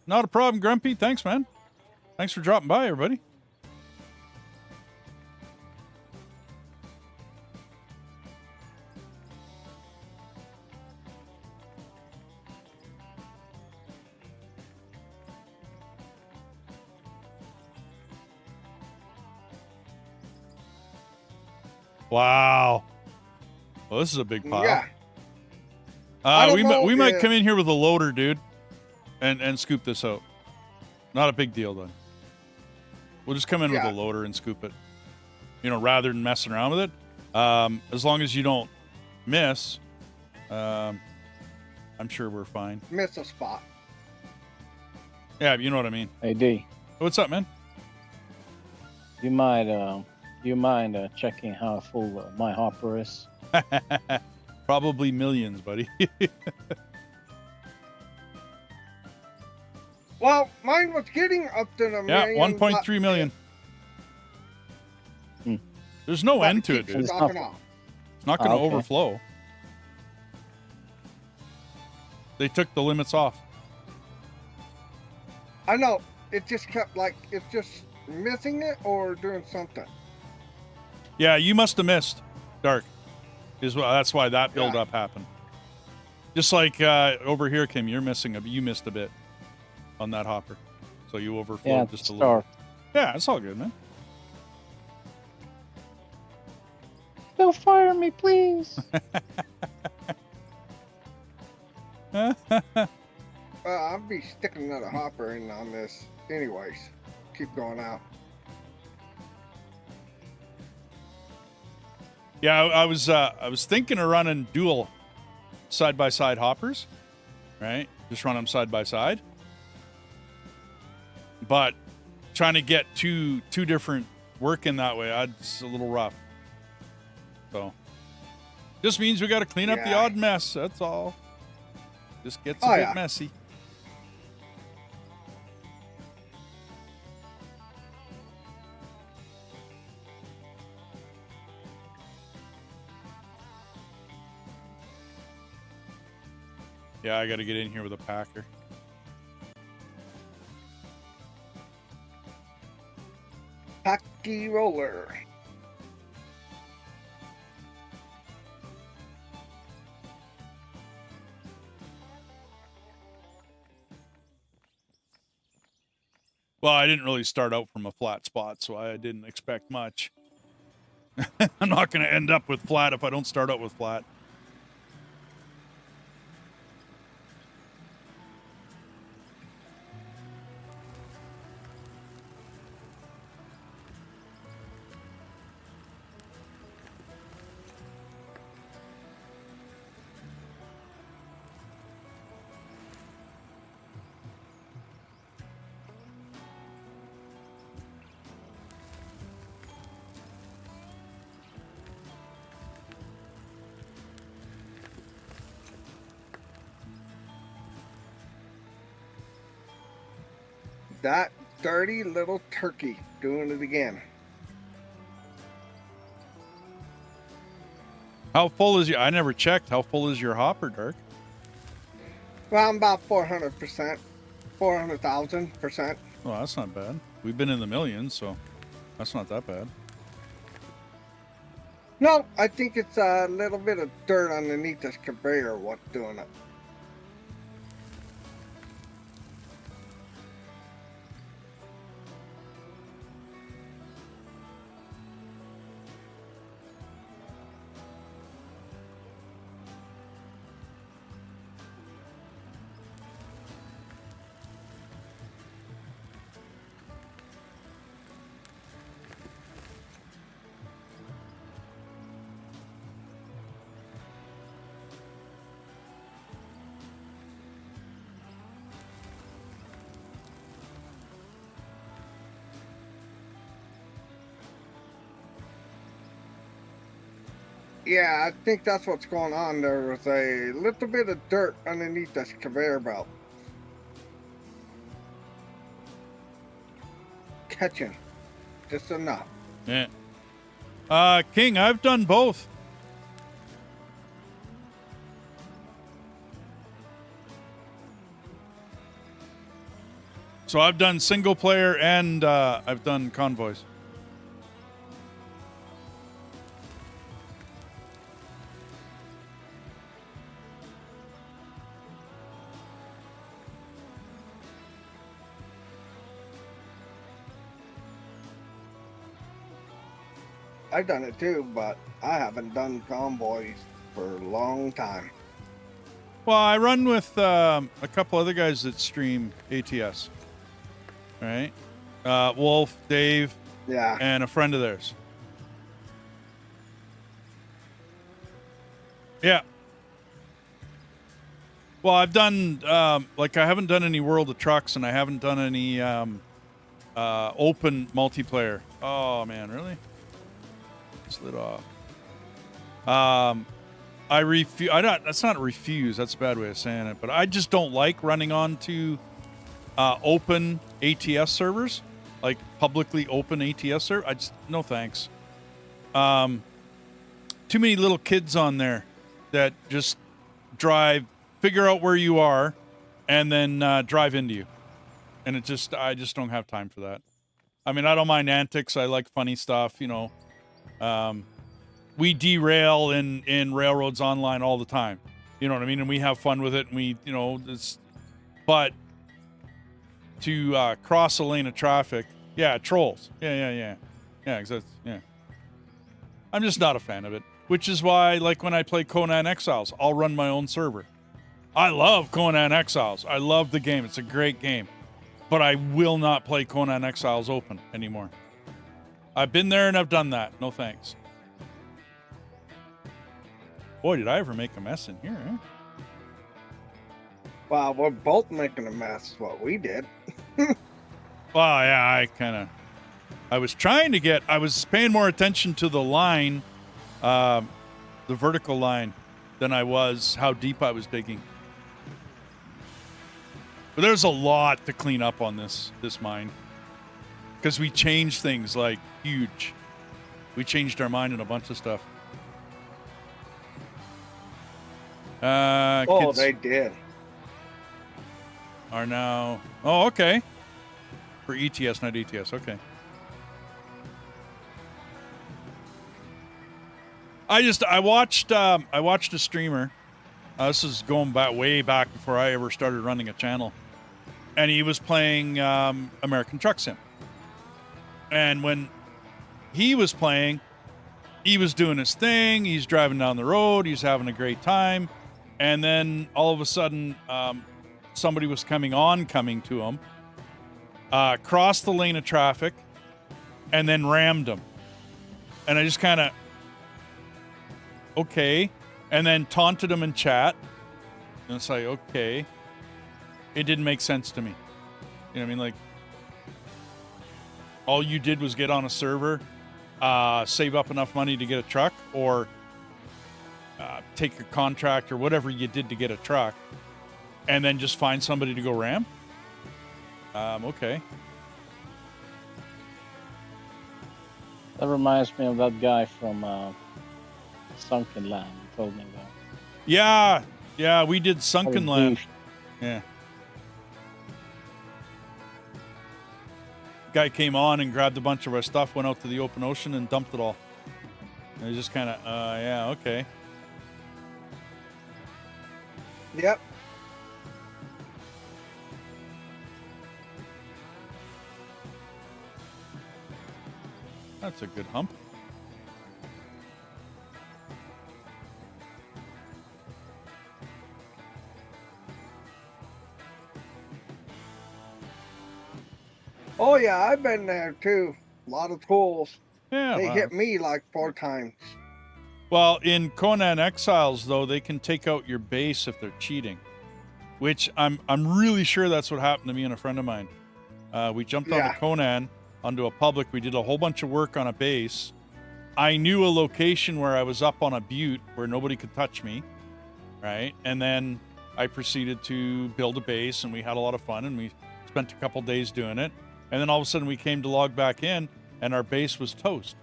Not a problem, Grumpy. Thanks, man. Thanks for dropping by, everybody. Wow. Well, this is a big pile. Yeah. I don't know we might if- come in here with a loader, dude, and scoop this out. Not a big deal, then. We'll just come in with Yeah. a loader and scoop it. You know, rather than messing around with it. As long as you don't miss, I'm sure we're fine. Miss a spot. Yeah, you know what I mean. Hey D, What's up, man? you mind checking how full my hopper is? Probably millions, buddy. Well, mine was getting up to the Yeah, million. 1.3 million. There's no end to it, dude. It's It's not- off. It's not going to okay. overflow. They took the limits off. I know. It just kept like it's just missing it or doing something. Yeah, you must have missed, Dark. That's why that build-up happened. Just like over here, Kim, you missed a bit on that hopper, so you overflowed Yeah, just a little. start. Yeah, it's all good, man. Don't fire me, please. I'll be sticking another hopper in on this, anyways. Keep going out. Yeah, I was thinking of running dual side-by-side hoppers, right? Just run them side by side. But trying to get two different working that way, it's a little rough. So just means we got to clean up the Yeah. odd mess. That's all. Just gets a Oh, bit yeah. messy. Yeah, I got to get in here with a packer. Packy roller. Well, I didn't really start out from a flat spot, so I didn't expect much. I'm not going to end up with flat if I don't start out with flat. That dirty little turkey doing it again. How full is your... I never checked. How full is your hopper, Dark? Well, I'm about 400%. 400,000%. Well, that's not bad. We've been in the millions, so that's not that bad. No, I think it's a little bit of dirt underneath this conveyor what's doing it. Yeah, I think that's what's going on. There was a little bit of dirt underneath this conveyor belt. Catching. Just enough. Yeah. King, I've done both. So I've done single player and I've done convoys. I've done it too, but I haven't done convoys for a long time. Well, I run with a couple other guys that stream ATS. Right? Wolf, Dave, Yeah. and a friend of theirs. Yeah. Well, I've done, like, I haven't done any World of Trucks, and I haven't done any open multiplayer. Oh, man, really? Slid off. I refuse. That's not refuse. That's a bad way of saying it. But I just don't like running onto open ATS servers, like publicly open ATS server. I just no thanks. Too many little kids on there that just figure out where you are, and then drive into you. And I just don't have time for that. I mean, I don't mind antics. I like funny stuff, you know. We derail in Railroads Online all the time. You know what I mean? And we have fun with it. And we, you know, but to cross a lane of traffic, yeah, trolls. Yeah, exactly. Yeah. I'm just not a fan of it. Which is why, like, when I play Conan Exiles, I'll run my own server. I love Conan Exiles. I love the game. It's a great game. But I will not play Conan Exiles open anymore. I've been there and I've done that. No thanks. Boy, did I ever make a mess in here, eh? Well, we're both making a mess. What we did. Well, yeah, I was paying more attention to the line, the vertical line, than I was how deep I was digging. But there's a lot to clean up on this mine. Because we changed things, like, huge. We changed our mind in a bunch of stuff. Kids They did. are now... Oh, okay. For ETS, not ETS. Okay. I watched a streamer. This is going way back before I ever started running a channel. And he was playing American Truck Sim. And when he was playing, he was doing his thing. He's driving down the road. He's having a great time. And then all of a sudden, somebody was coming to him, crossed the lane of traffic, and then rammed him. And I just kind of, okay. And then taunted him in chat. And it's like, okay. It didn't make sense to me. You know what I mean? Like, all you did was get on a server, save up enough money to get a truck, or take a contract or whatever you did to get a truck, and then just find somebody to go ram? Okay. That reminds me of that guy from Sunken Land you told me about. Yeah, we did Sunken Land. Yeah. Guy came on and grabbed a bunch of our stuff, went out to the open ocean and dumped it all. And it was just kind of, yeah, okay. Yep. That's a good hump. Oh yeah, I've been there too. A lot of tools. Yeah, They well. hit me like 4 times. Well, in Conan Exiles, though, they can take out your base if they're cheating, which I'm really sure that's what happened to me and a friend of mine. We jumped onto Conan, onto a public. We did a whole bunch of work on a base, I knew a location where I was up on a butte where nobody could touch me, right? And then I proceeded to build a base, and we had a lot of fun, and we spent a couple days doing it. And then all of a sudden we came to log back in, and our base was toast.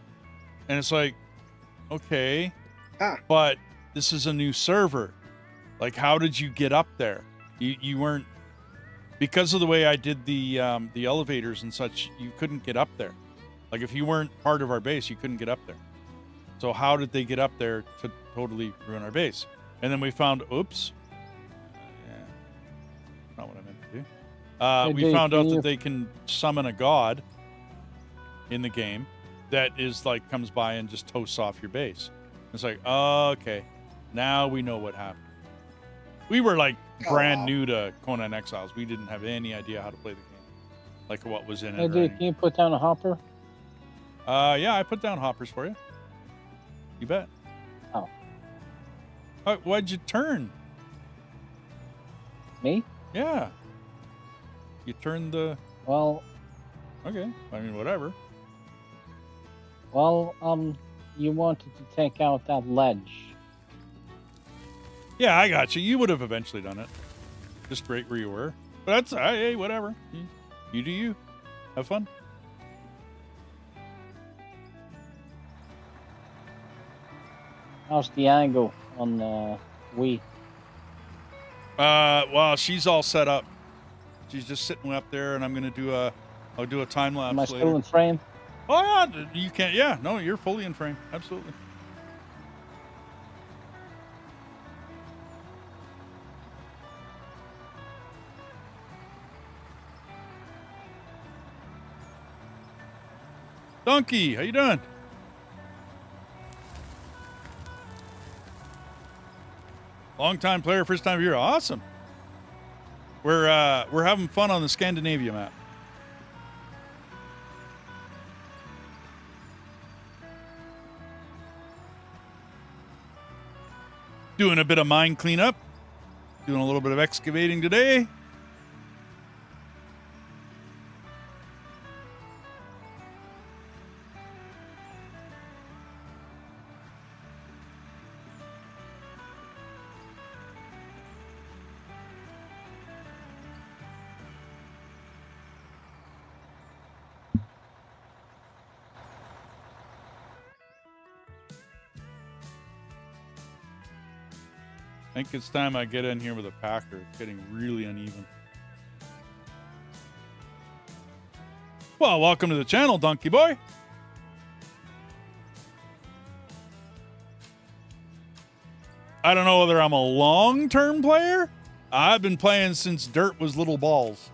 And it's like, okay, but this is a new server. Like, how did you get up there? You weren't, because of the way I did the elevators and such, you couldn't get up there. Like, if you weren't part of our base, you couldn't get up there. So how did they get up there to totally ruin our base? And then we found, oops. Yeah, not what I meant to do. We found out that they can summon a god in the game that is like, comes by and just toasts off your base. It's like, oh, okay. Now we know what happened. We were like brand new to Conan Exiles. We didn't have any idea how to play the game. Like what was in it. Hey, dude, can you put down a hopper? Yeah, I put down hoppers for you. You bet. Oh. Why'd you turn? Me? Yeah. You turned the... Well... Okay. I mean, whatever. Well, you wanted to take out that ledge. Yeah, I got you. You would have eventually done it. Just right where you were. But that's... hey, whatever. You do you. Have fun. How's the angle on the Wii? Well, she's all set up. She's just sitting up there, and I'm gonna do I'll do a time lapse Am I later. still in frame? Oh yeah, you can't. Yeah, no, you're fully in frame. Absolutely. Donkey, how you doing? Long-time player, first-time viewer. Awesome. We're having fun on the Scandinavia map. Doing a bit of mine cleanup. Doing a little bit of excavating today. I think it's time I get in here with a packer. It's getting really uneven. Well, welcome to the channel, Donkey Boy. I don't know whether I'm a long-term player. I've been playing since dirt was little balls.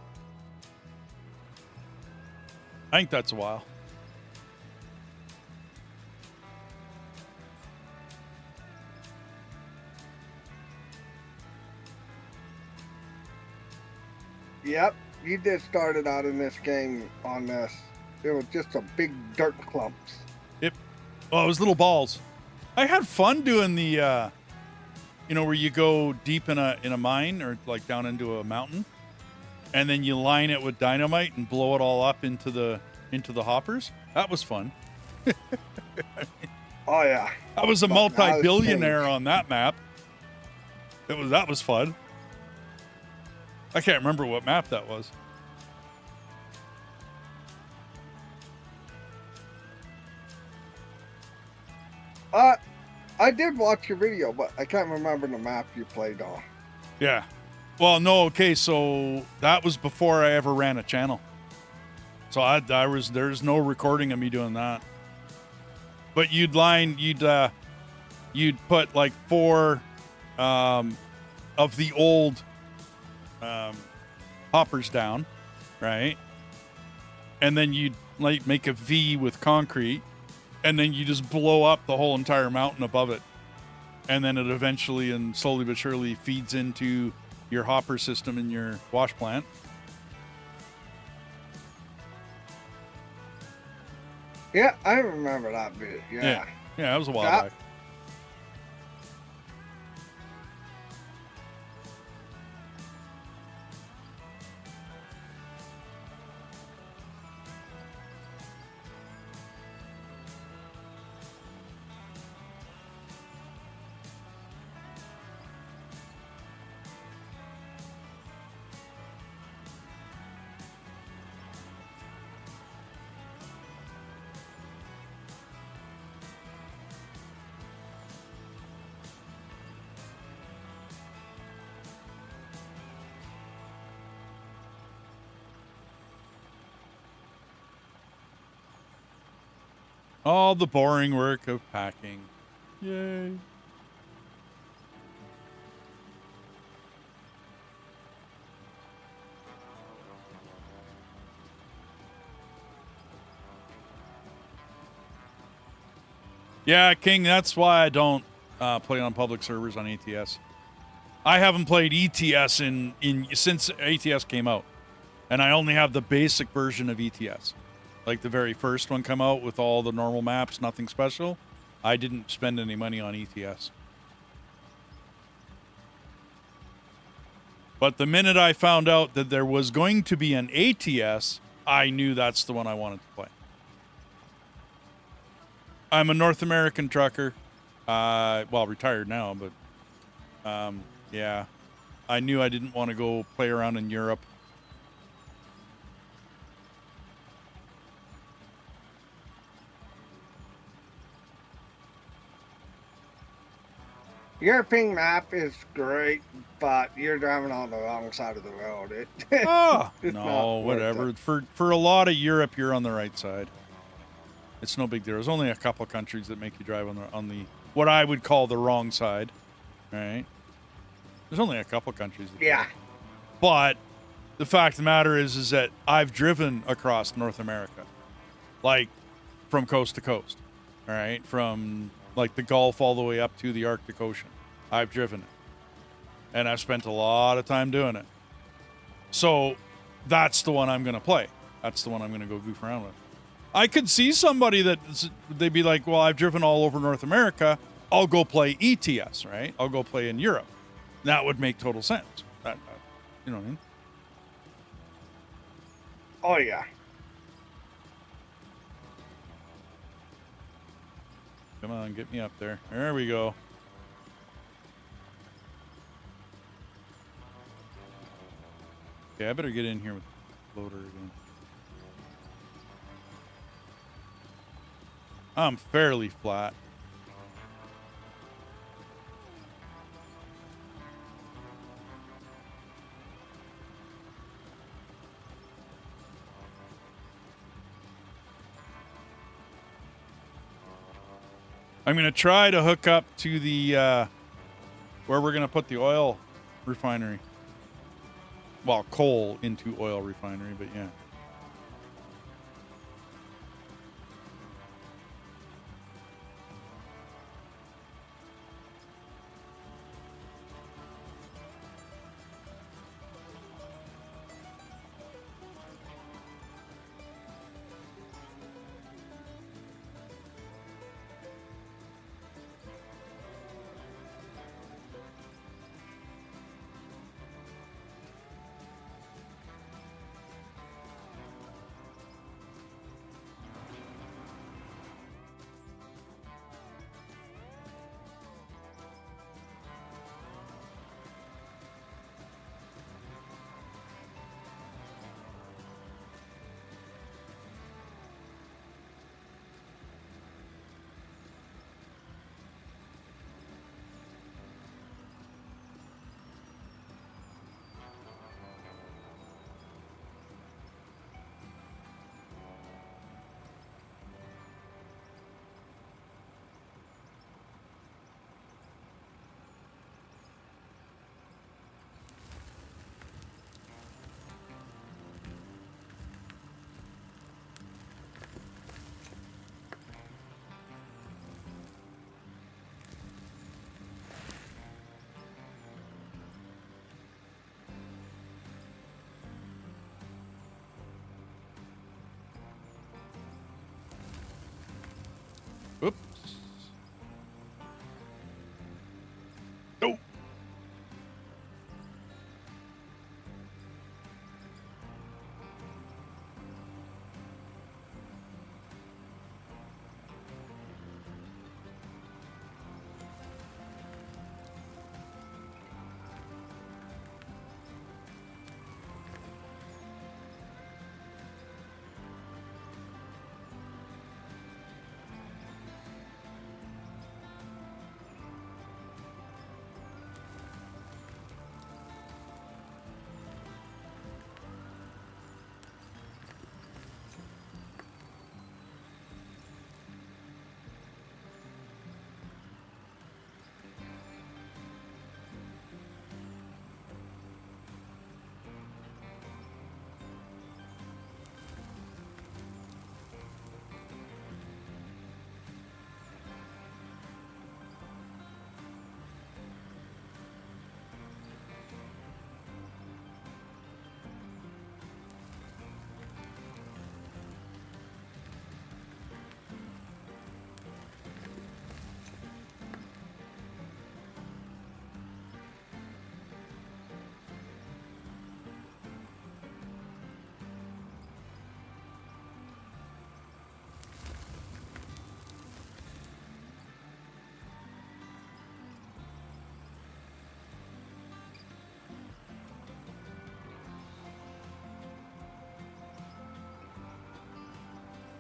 I think that's a while. Yep, you did started out in this game on this. It was just a big dirt clumps. Well, it was little balls. I had fun doing the, where you go deep in a mine or like down into a mountain, and then you line it with dynamite and blow it all up into the hoppers. That was fun. Oh yeah, I was a multi-billionaire on that map. That was fun. I can't remember what map that was. I did watch your video, but I can't remember the map you played on. Yeah. Well, no, okay, so that was before I ever ran a channel. So there's no recording of me doing that. But you'd put like 4 of the old hoppers down, right? And then you'd like make a V with concrete, and then you just blow up the whole entire mountain above it. And then it eventually and slowly but surely feeds into your hopper system in your wash plant. Yeah, I remember that bit. Yeah, that was a while back. All the boring work of packing. Yay. Yeah, King, that's why I don't play on public servers on ATS. I haven't played ETS since ATS came out. And I only have the basic version of ETS. Like the very first one come out with all the normal maps, nothing special. I didn't spend any money on ETS. But the minute I found out that there was going to be an ATS, I knew that's the one I wanted to play. I'm a North American trucker. Well, retired now, but yeah. I knew I didn't want to go play around in Europe. European map is great, but you're driving on the wrong side of the road. Oh, It's no, not worth whatever. it. For a lot of Europe, you're on the right side. It's no big deal. There's only a couple countries that make you drive on the what I would call the wrong side. All right. There's only a couple countries. Yeah. But the fact of the matter is that I've driven across North America, like from coast to coast. All right, from like the Gulf all the way up to the Arctic Ocean. I've driven it, and I've spent a lot of time doing it. So that's the one I'm going to play. That's the one I'm going to go goof around with. I could see somebody that they'd be like, well, I've driven all over North America. I'll go play ETS, right? I'll go play in Europe. That would make total sense. You know what I mean? Oh, yeah. Come on, get me up there. There we go. Okay, I better get in here with the loader again. I'm fairly flat. I'm going to try to hook up to the, where we're going to put the oil refinery. Well, coal into oil refinery, but yeah. Oops. Oh.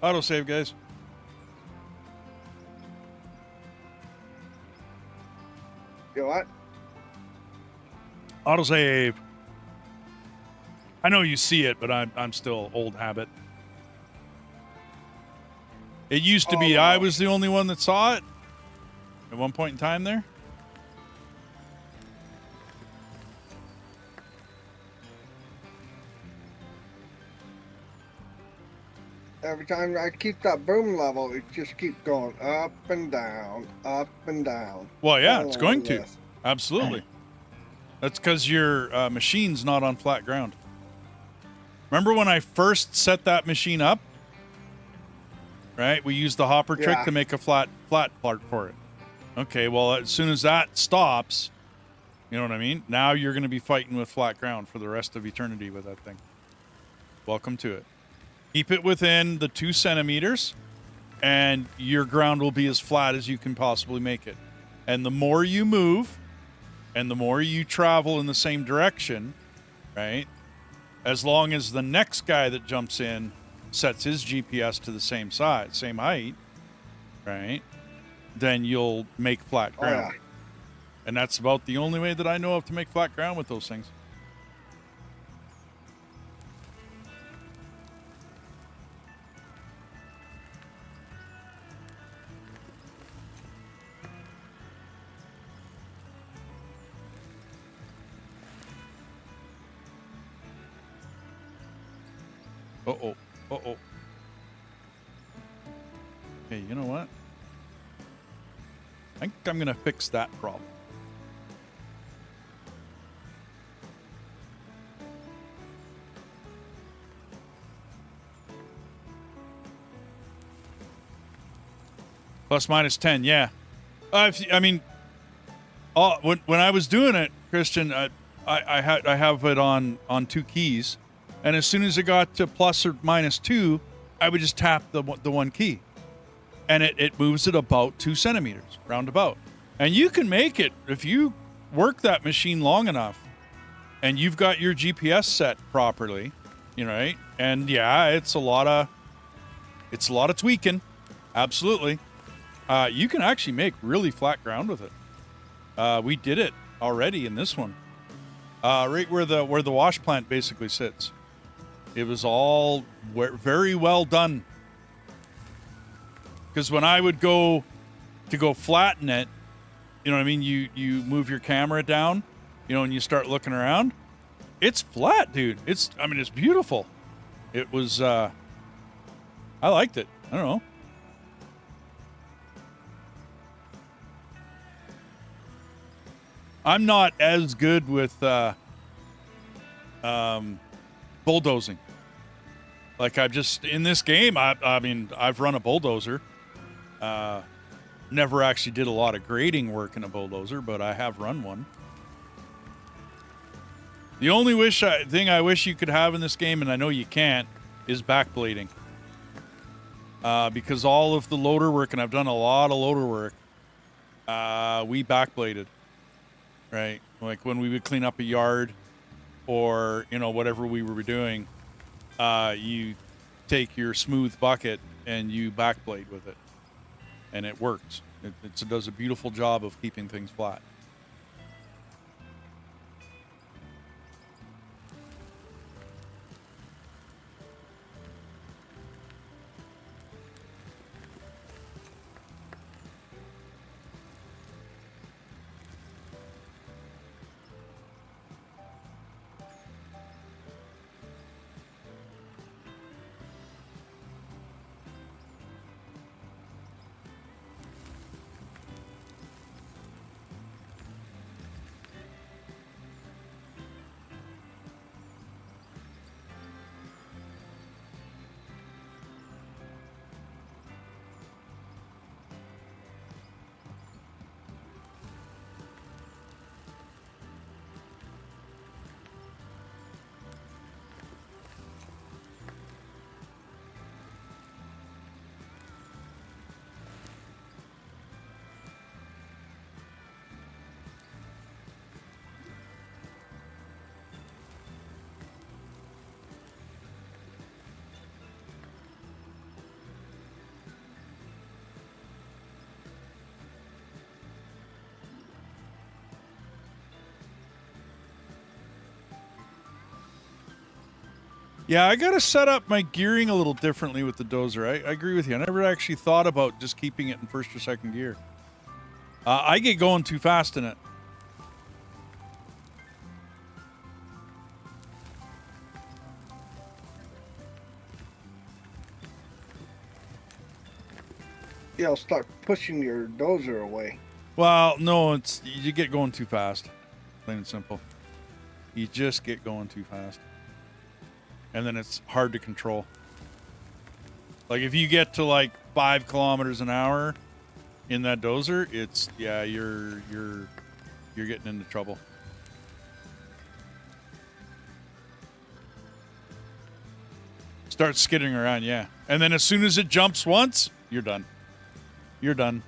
Autosave, guys. You what? Autosave. I know you see it, but I'm still old habit. It used to be I was the only one that saw it at one point in time there. Every time I keep that boom level, it just keeps going up and down, up and down. Well, yeah, all it's going over to. this. Absolutely. That's because your machine's not on flat ground. Remember when I first set that machine up? Right? We used the hopper trick Yeah. to make a flat part for it. Okay, well, as soon as that stops, you know what I mean? Now you're going to be fighting with flat ground for the rest of eternity with that thing. Welcome to it. Keep it within the 2 centimeters, and your ground will be as flat as you can possibly make it. And the more you move, and the more you travel in the same direction, right? As long as the next guy that jumps in sets his GPS to the same size, same height, right? Then you'll make flat ground. yeah. And that's about the only way that I know of to make flat ground with those things. Uh-oh. Uh-oh. Okay, you know what? I think I'm going to fix that problem. Plus minus 10, yeah. I mean, when I was doing it, Christian, I have it on 2 keys. And as soon as it got to plus or minus 2, I would just tap the 1 key. And it moves it about 2 centimeters, roundabout. And you can make it, if you work that machine long enough, and you've got your GPS set properly, you know, right? And yeah, it's a lot of tweaking. Absolutely. You can actually make really flat ground with it. We did it already in this one. Right where the wash plant basically sits. It was all very well done. Because when I would go flatten it, you know what I mean? You move your camera down, you know, and you start looking around. It's flat, dude. It's beautiful. It was, I liked it. I don't know. I'm not as good with bulldozing. Like in this game, I mean, I've run a bulldozer. Never actually did a lot of grading work in a bulldozer, but I have run one. The only thing I wish you could have in this game, and I know you can't, is backblading. Because all of the loader work, and I've done a lot of loader work, we backbladed. Right? Like when we would clean up a yard or, you know, whatever we were doing, you take your smooth bucket and you backblade with it. And it works. It does a beautiful job of keeping things flat. Yeah, I gotta set up my gearing a little differently with the dozer. I agree with you. I never actually thought about just keeping it in first or second gear. I get going too fast in it. Yeah, I'll start pushing your dozer away. Well, no, it's you get going too fast. Plain and simple. You just get going too fast. And then it's hard to control. Like if you get to like 5 kilometers an hour in that dozer, it's yeah, you're getting into trouble. Start skidding around, yeah. And then as soon as it jumps once, you're done. You're done.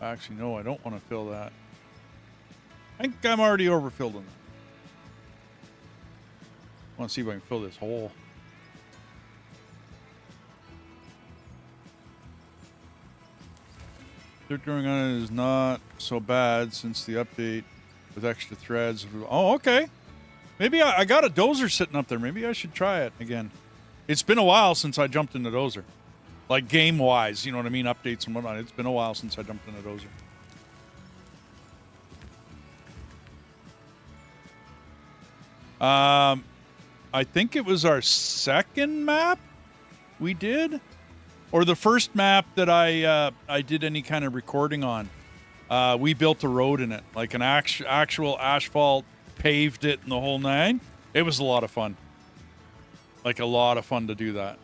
Actually, no, I don't want to fill that. I think I'm already overfilled on that. I want to see if I can fill this hole. Dirt growing on it is not so bad since the update with extra threads. Oh, okay. Maybe I got a dozer sitting up there. Maybe I should try it again. It's been a while since I jumped in the dozer. Like game-wise, you know what I mean? Updates and whatnot. It's been a while since I jumped in a dozer. I think it was our second map we did, or the first map that I did any kind of recording on. We built a road in it, like an actual asphalt, paved it and the whole nine. It was a lot of fun. Like a lot of fun to do that.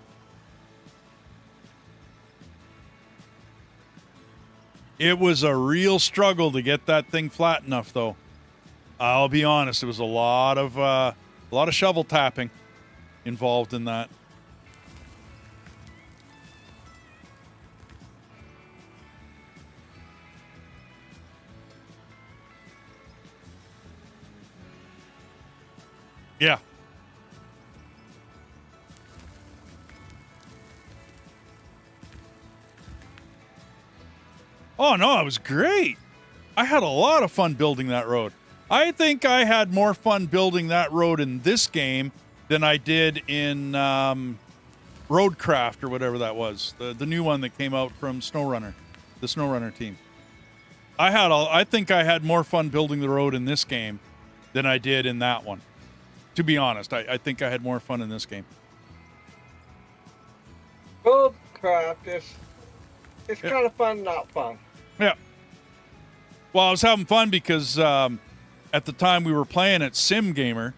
It was a real struggle to get that thing flat enough, though. I'll be honest, it was a lot of shovel tapping involved in that. Yeah. Oh, no, it was great. I had a lot of fun building that road. I think I had more fun building that road in this game than I did in Roadcraft or whatever that was. The new one that came out from SnowRunner, the SnowRunner team. I think I had more fun building the road in this game than I did in that one. To be honest, I think I had more fun in this game. Roadcraft it's kind of fun, not fun. Yeah. Well, I was having fun because at the time we were playing at Sim Gamer,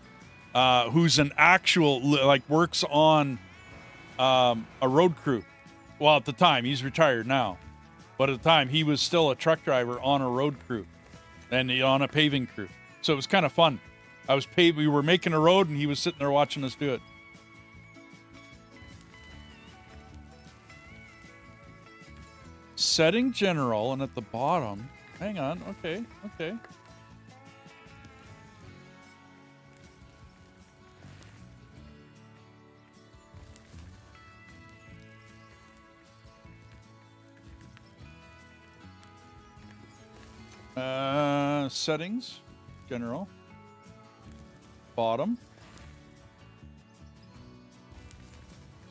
who's an actual, like, works on a road crew. Well, at the time, he's retired now. But at the time, he was still a truck driver on a road crew and on a paving crew. So it was kind of fun. We were making a road and he was sitting there watching us do it. Setting general, and at the bottom, hang on, okay. Settings, general, bottom.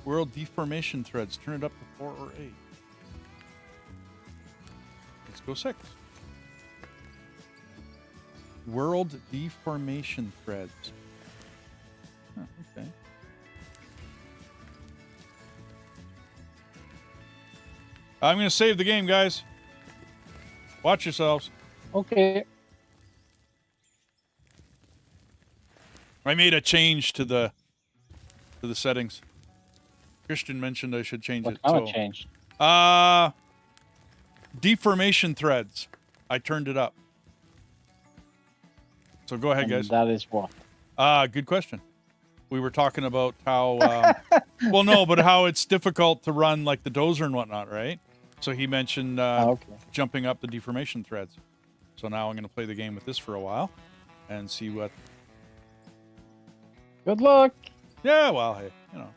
World deformation threads, turn it up to 4 or 8. Let's go 6. World deformation threads. Huh, okay. I'm going to save the game, guys. Watch yourselves. Okay. I made a change to the settings. Christian mentioned I should change What it. kind So, of change? deformation threads. I turned it up. So go ahead, And guys. that is what? Good question. We were talking about how, well, no, but how it's difficult to run like the dozer and whatnot, right? So he mentioned Okay. jumping up the deformation threads. So now I'm going to play the game with this for a while and see what. Good luck. Yeah, well, hey, you know,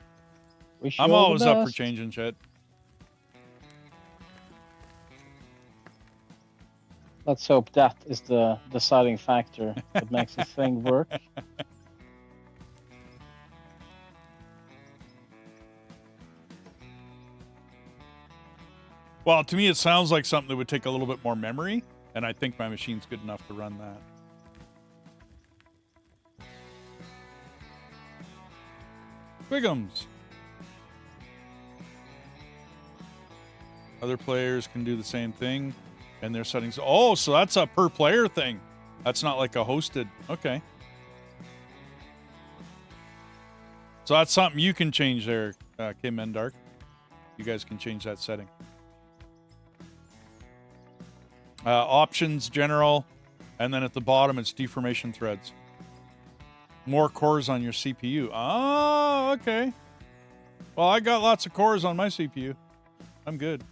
Wish you I'm all the always up for best. changing shit. Let's hope that is the deciding factor that makes this thing work. Well, to me, it sounds like something that would take a little bit more memory, and I think my machine's good enough to run that. Wiggums. Other players can do the same thing, and their settings. Oh, so that's a per player thing. That's not like a hosted. Okay. So that's something you can change there, Kim and Dark. You guys can change that setting. Options, general, and then at the bottom it's deformation threads. More cores on your CPU. Oh, okay. Well, I got lots of cores on my CPU. I'm good.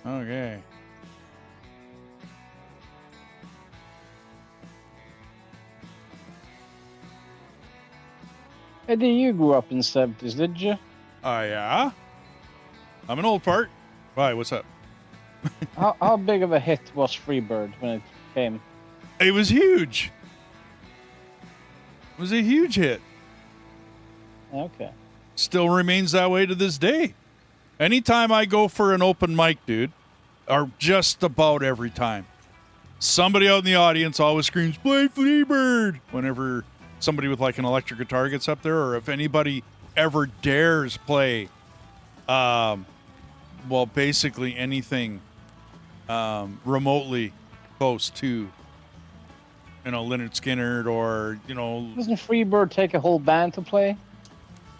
Okay. Eddie, you grew up in the 70s, did you? Yeah. I'm an old fart. Why? What's up? How big of a hit was Freebird when it came? It was huge. It was a huge hit. Okay. Still remains that way to this day. Anytime I go for an open mic, dude, or just about every time, somebody out in the audience always screams, "Play Freebird!" whenever somebody with like an electric guitar gets up there, or if anybody ever dares play, well, basically anything remotely close to, you know, Leonard Skinner or, you know. Doesn't Freebird take a whole band to play?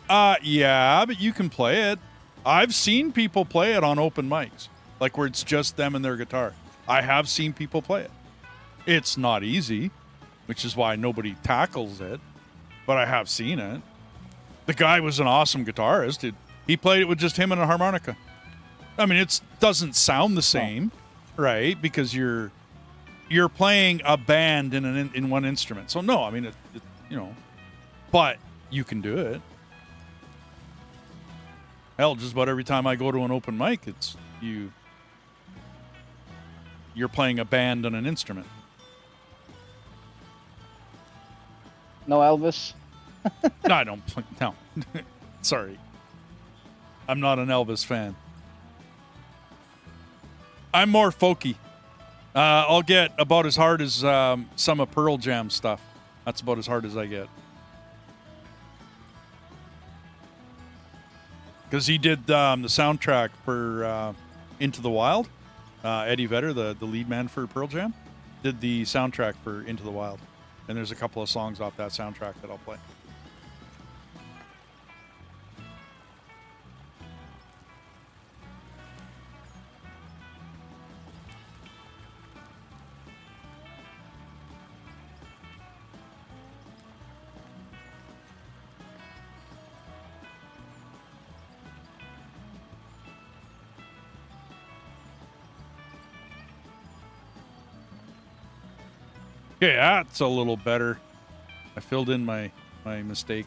Yeah, but you can play it. I've seen people play it on open mics, like where it's just them and their guitar. I have seen people play it. It's not easy, which is why nobody tackles it, but I have seen it. The guy was an awesome guitarist. He played it with just him and a harmonica. I mean, it doesn't sound the same, right? Because you're playing a band in one instrument. So no, I mean, you know, but you can do it. Hell, just about every time I go to an open mic, it's you're playing a band on an instrument. No Elvis? No, I don't play. No. Sorry. I'm not an Elvis fan. I'm more folky. I'll get about as hard as some of Pearl Jam stuff. That's about as hard as I get. Because he did the soundtrack for Into the Wild. Eddie Vedder, the lead man for Pearl Jam, did the soundtrack for Into the Wild. And there's a couple of songs off that soundtrack that I'll play. Okay, that's a little better. I filled in my mistake.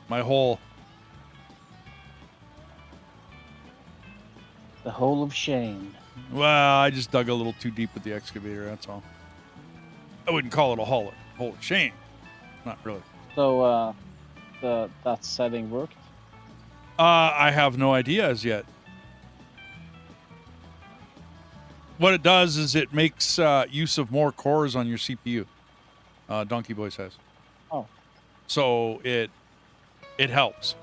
My hole. The hole of shame. Well, I just dug a little too deep with the excavator, that's all. I wouldn't call it a hole of shame. Not really. So that setting worked. I have no idea as yet. What it does is it makes use of more cores on your CPU. Donkey Boy says. Oh. So it helps.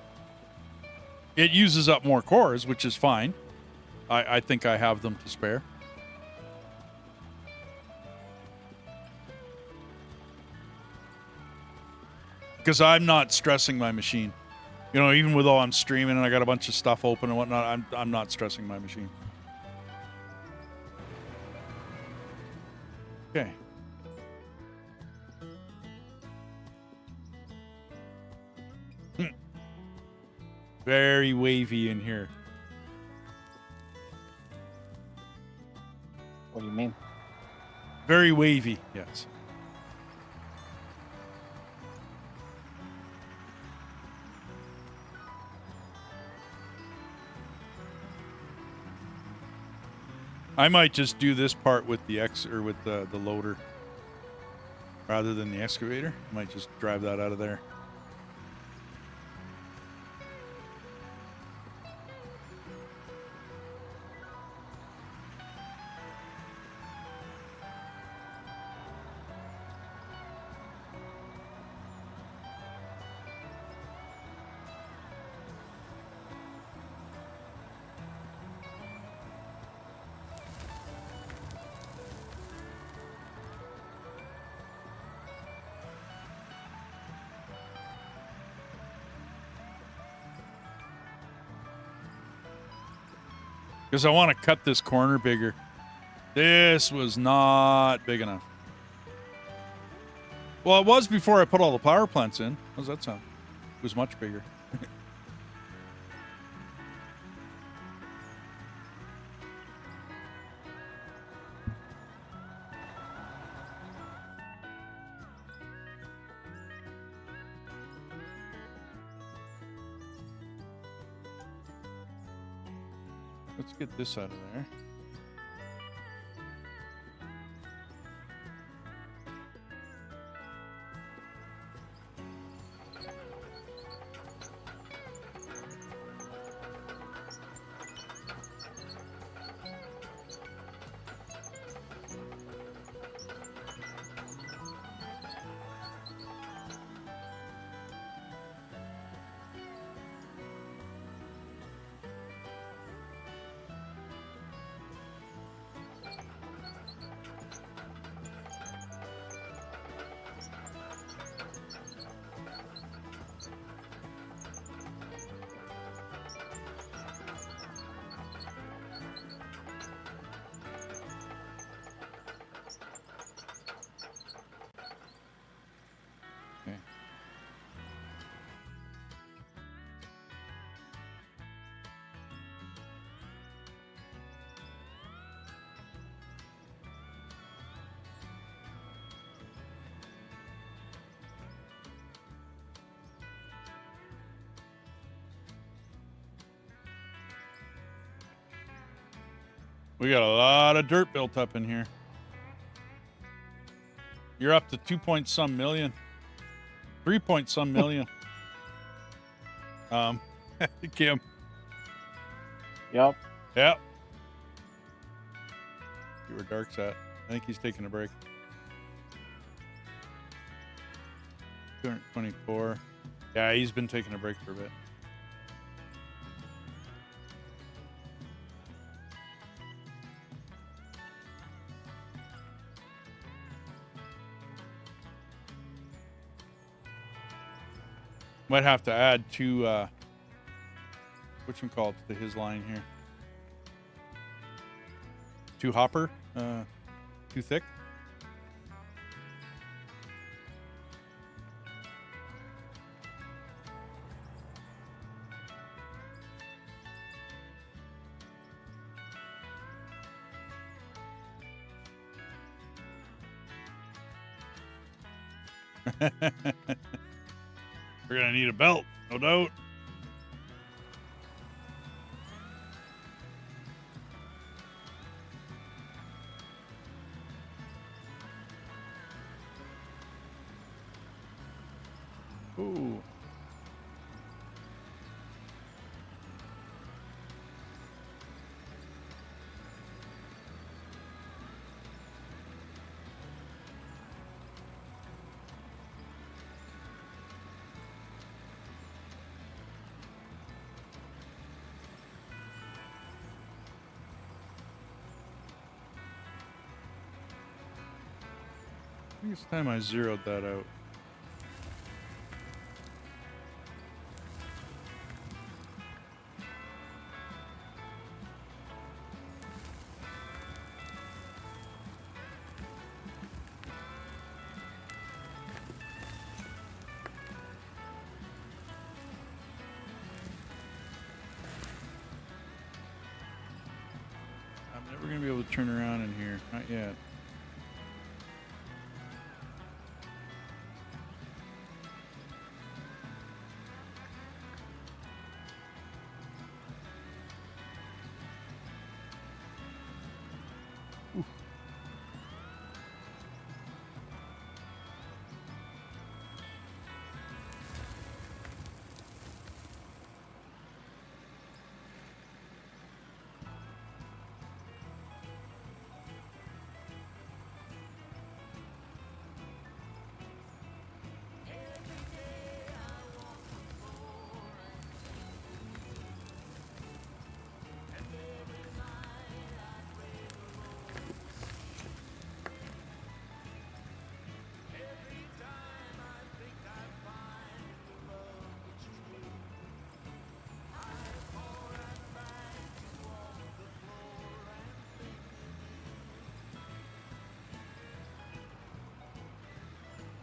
It uses up more cores, which is fine. I think I have them to spare. Because I'm not stressing my machine. You know, even with all I'm streaming and I got a bunch of stuff open and whatnot, I'm not stressing my machine. Okay. Very wavy in here. What do you mean? Very wavy, yes. I might just do this part with the with the loader rather than the excavator. I might just drive that out of there. Because I want to cut this corner bigger. This was not big enough. Well, it was before I put all the power plants in. How does that sound? It was much bigger. Let's get this out of there. We got a lot of dirt built up in here. You're up to 2-point-some million. 3-point-some million. Kim. Yep. Yep. See where Dark's at. I think he's taking a break. 224. Yeah, he's been taking a break for a bit. Might have to add two, whatchamacallit to his line here. Too hopper, too thick. We're gonna need a belt, no doubt. Ooh. I think it's time I zeroed that out. I'm never going to be able to turn around in here. Not yet.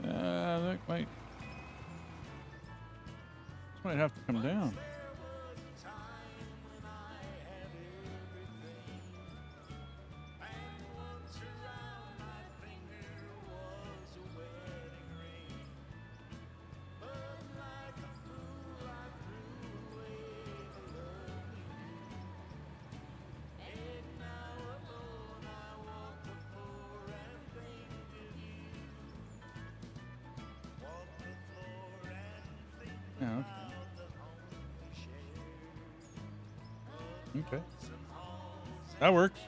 That might. This might have to come down. Yeah, okay. That works.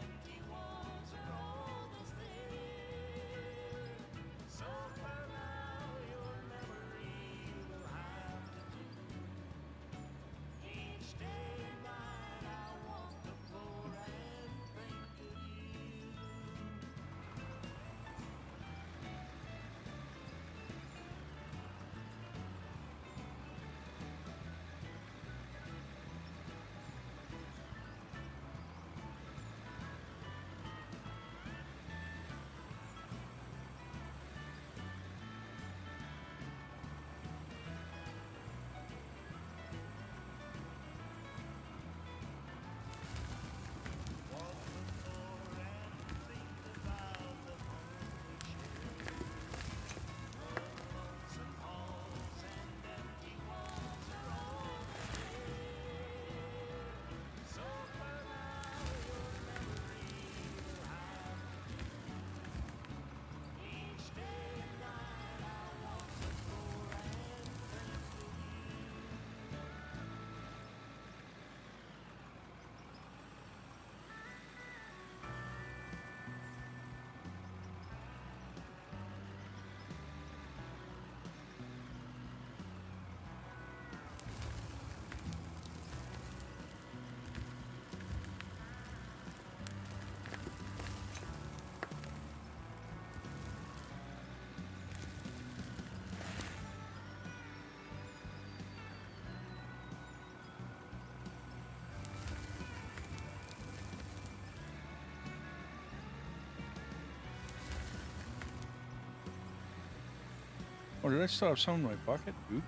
Oh, did I still have some in my bucket? Oops.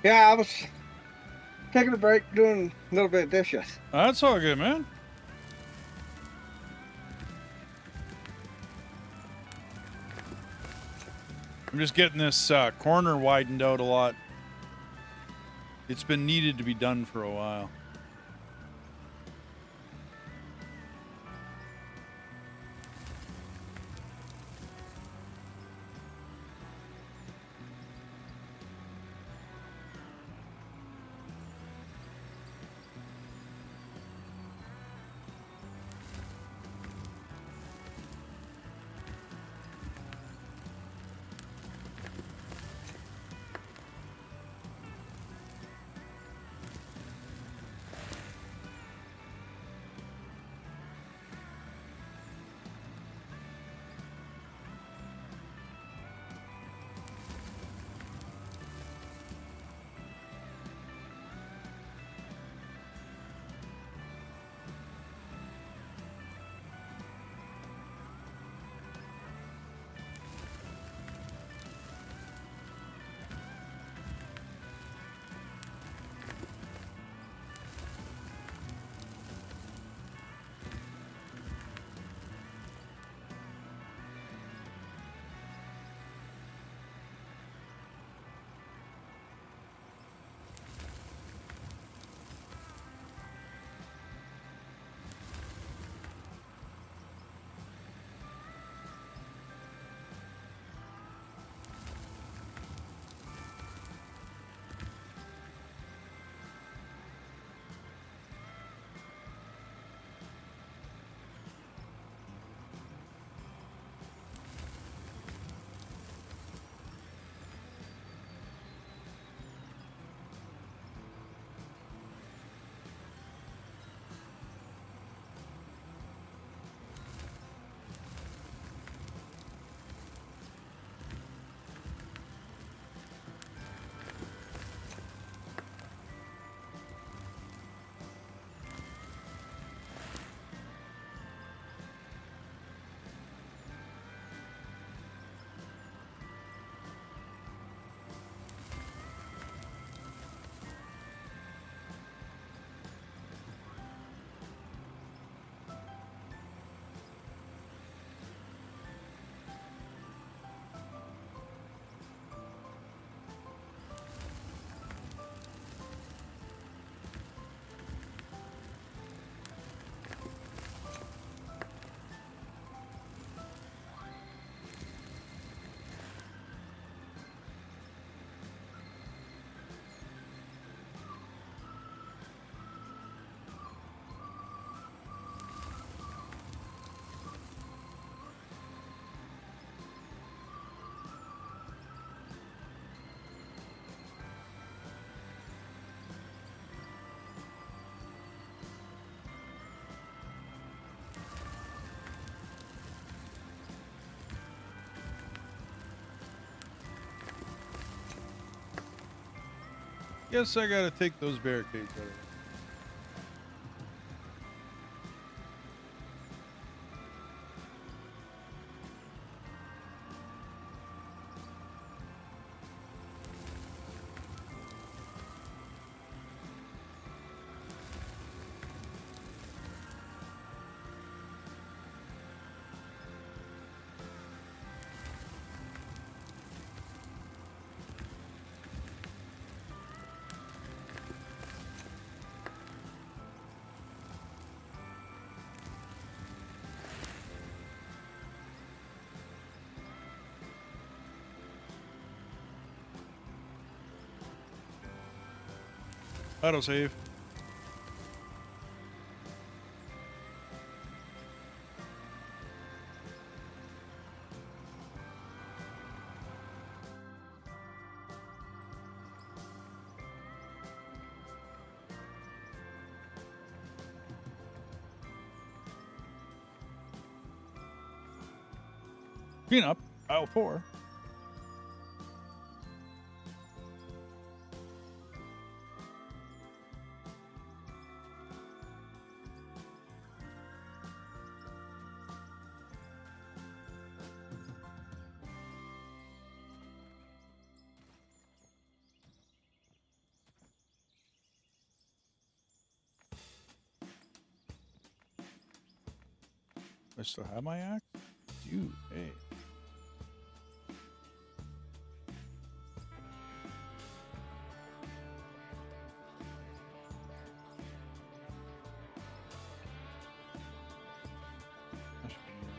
Yeah, I was taking a break, doing a little bit of dishes. That's all good, man. I'm just getting this corner widened out a lot. It's been needed to be done for a while. Guess I gotta take those barricades out of it. Autosave. Clean up. Aisle 4. I still have my axe? Dude, hey. That should be enough.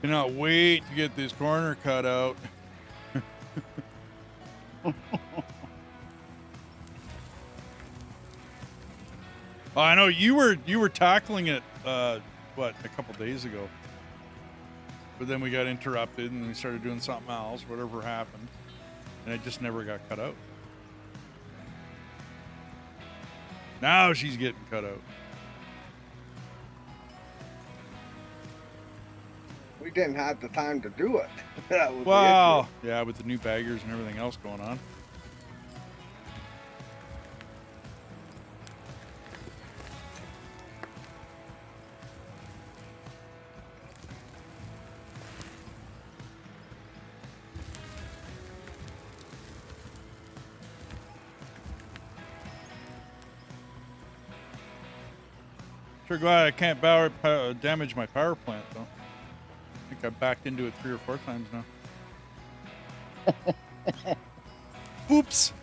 Cannot wait to get this corner cut out. Oh, I know you were tackling it what, a couple days ago. But then we got interrupted and we started doing something else, whatever happened. And it just never got cut out. Now she's getting cut out. We didn't have the time to do it. That was the Wow. Yeah, with the new baggers and everything else going on. Sure glad I can't damage my power plant, though. I think I backed into it 3 or 4 times now. Oops!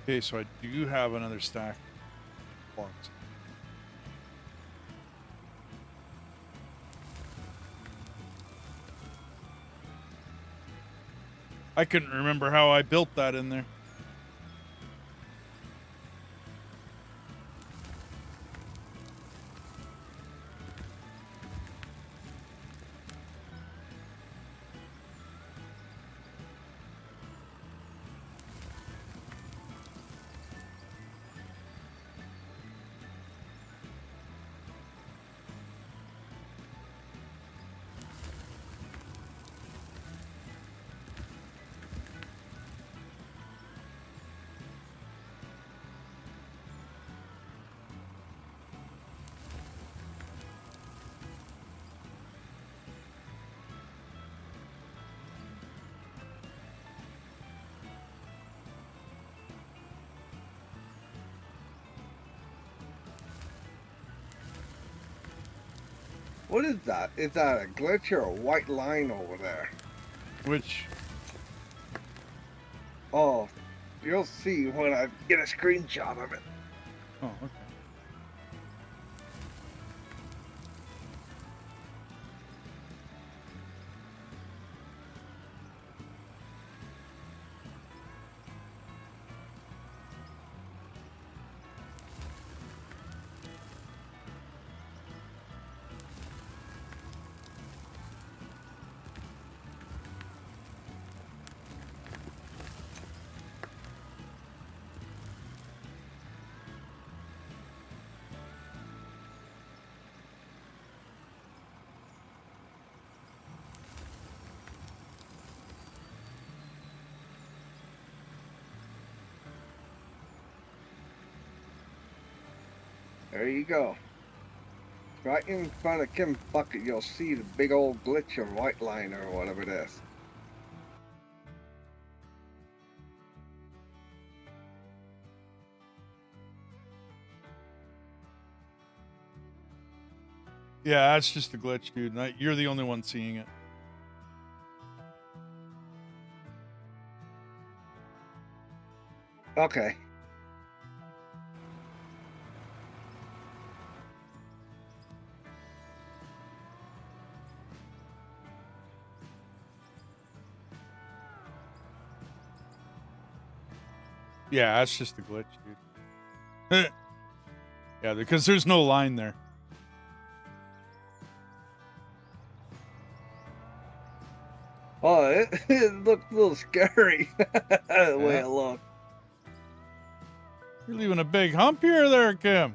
Okay, so I do have another stack of blocks. I couldn't remember how I built that in there. What is that? Is that a glitch or a white line over there? Which, Oh, you'll see when I get a screenshot of it. oh, okay. There you go. Right in front of Kim's bucket, you'll see the big old glitch or white line or whatever it is. Yeah, that's just a glitch, dude. You're the only one seeing it. Okay. Yeah, that's just a glitch, dude. Yeah, because there's no line there. Oh, it looked a little scary the way Yeah. it looked. You're leaving a big hump here there, Kim.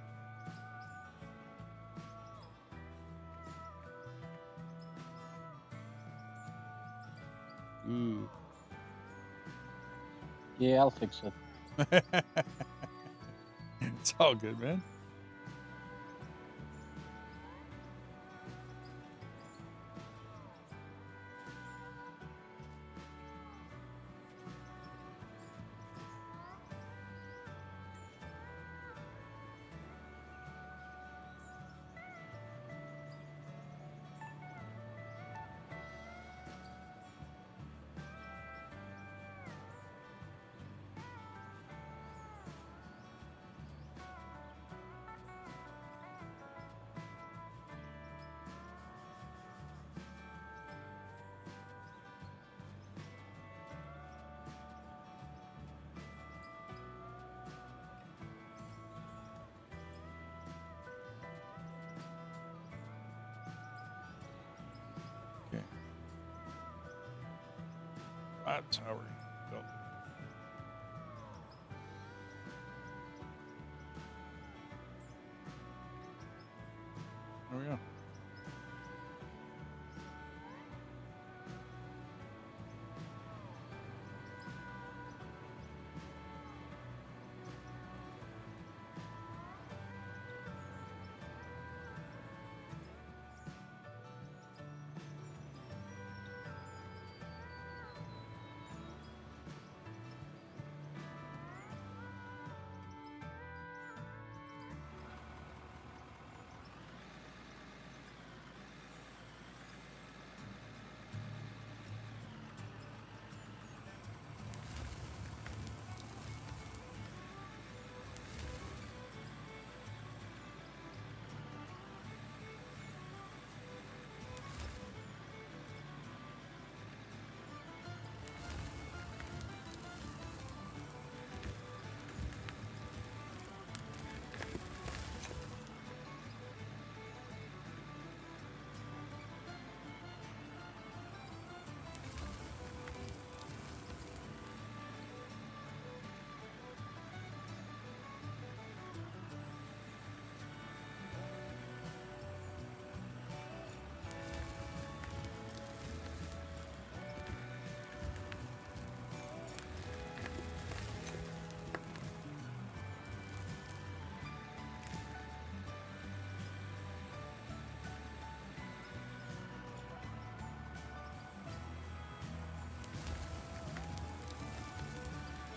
Ooh. Yeah, I'll fix it. It's all good, man. Okay. That's how we're go. There we go.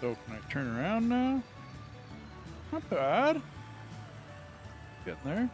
So can I turn around now? Not bad. Getting there.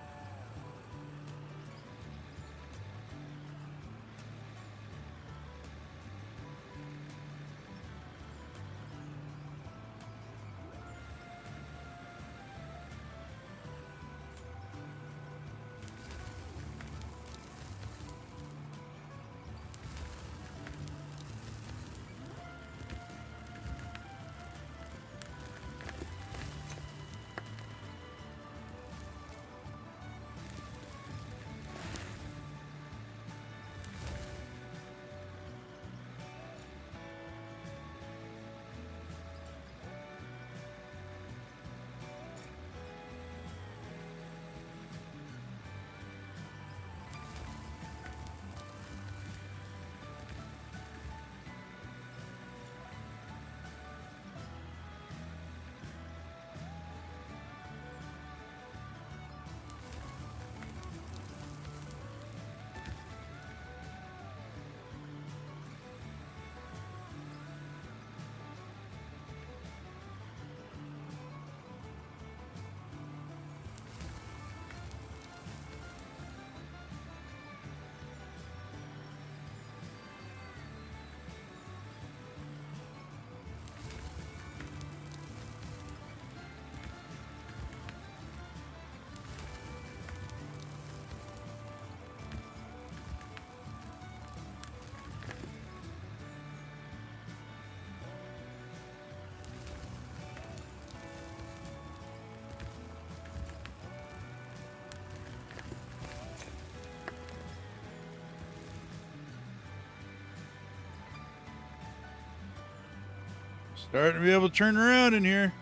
Starting to be able to turn around in here.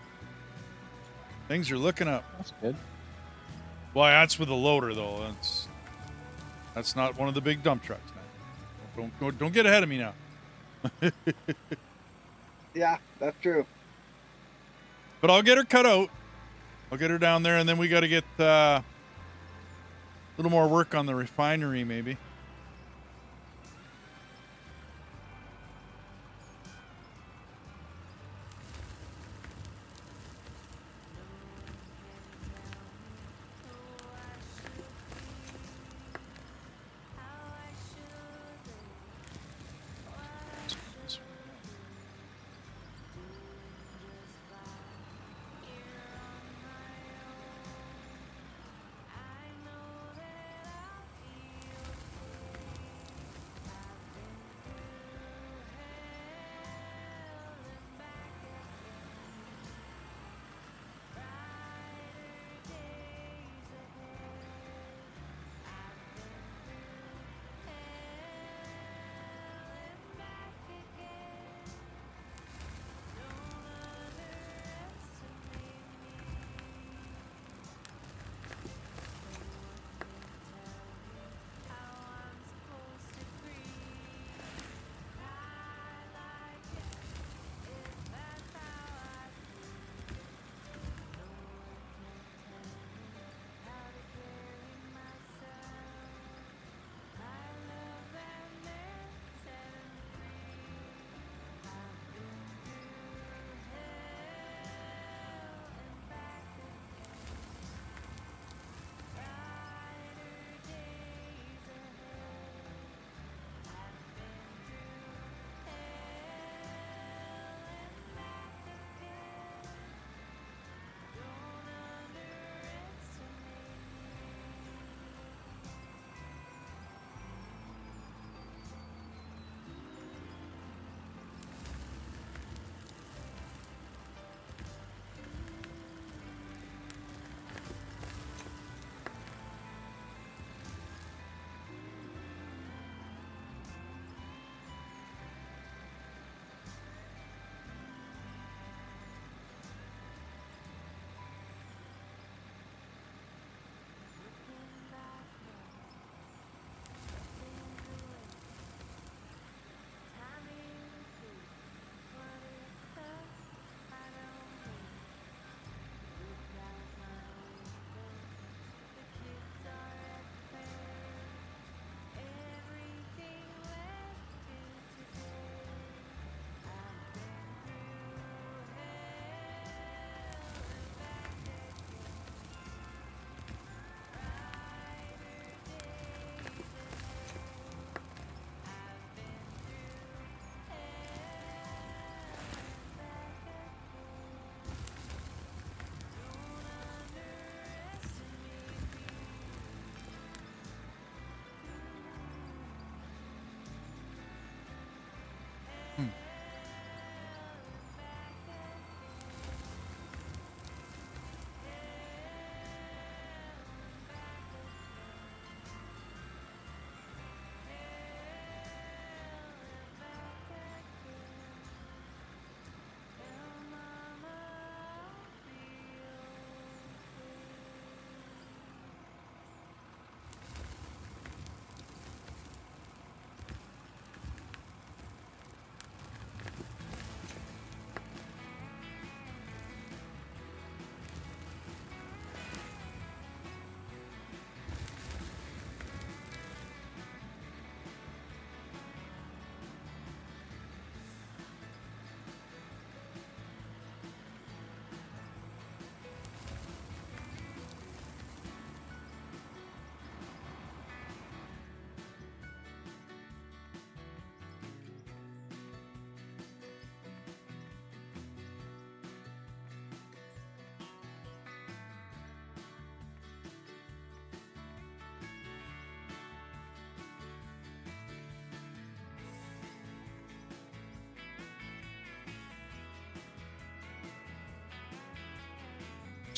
Things are looking up. That's good. Well, that's with a loader though. That's not one of the big dump trucks now. Don't get ahead of me now. Yeah, that's true. But I'll get her cut out. I'll get her down there, and then we got to get a little more work on the refinery, maybe.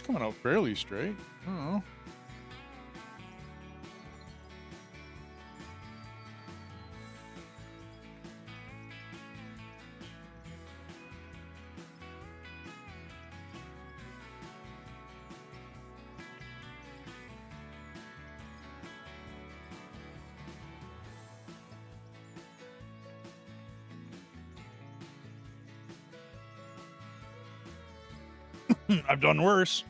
It's coming out fairly straight. I don't know. I've done worse.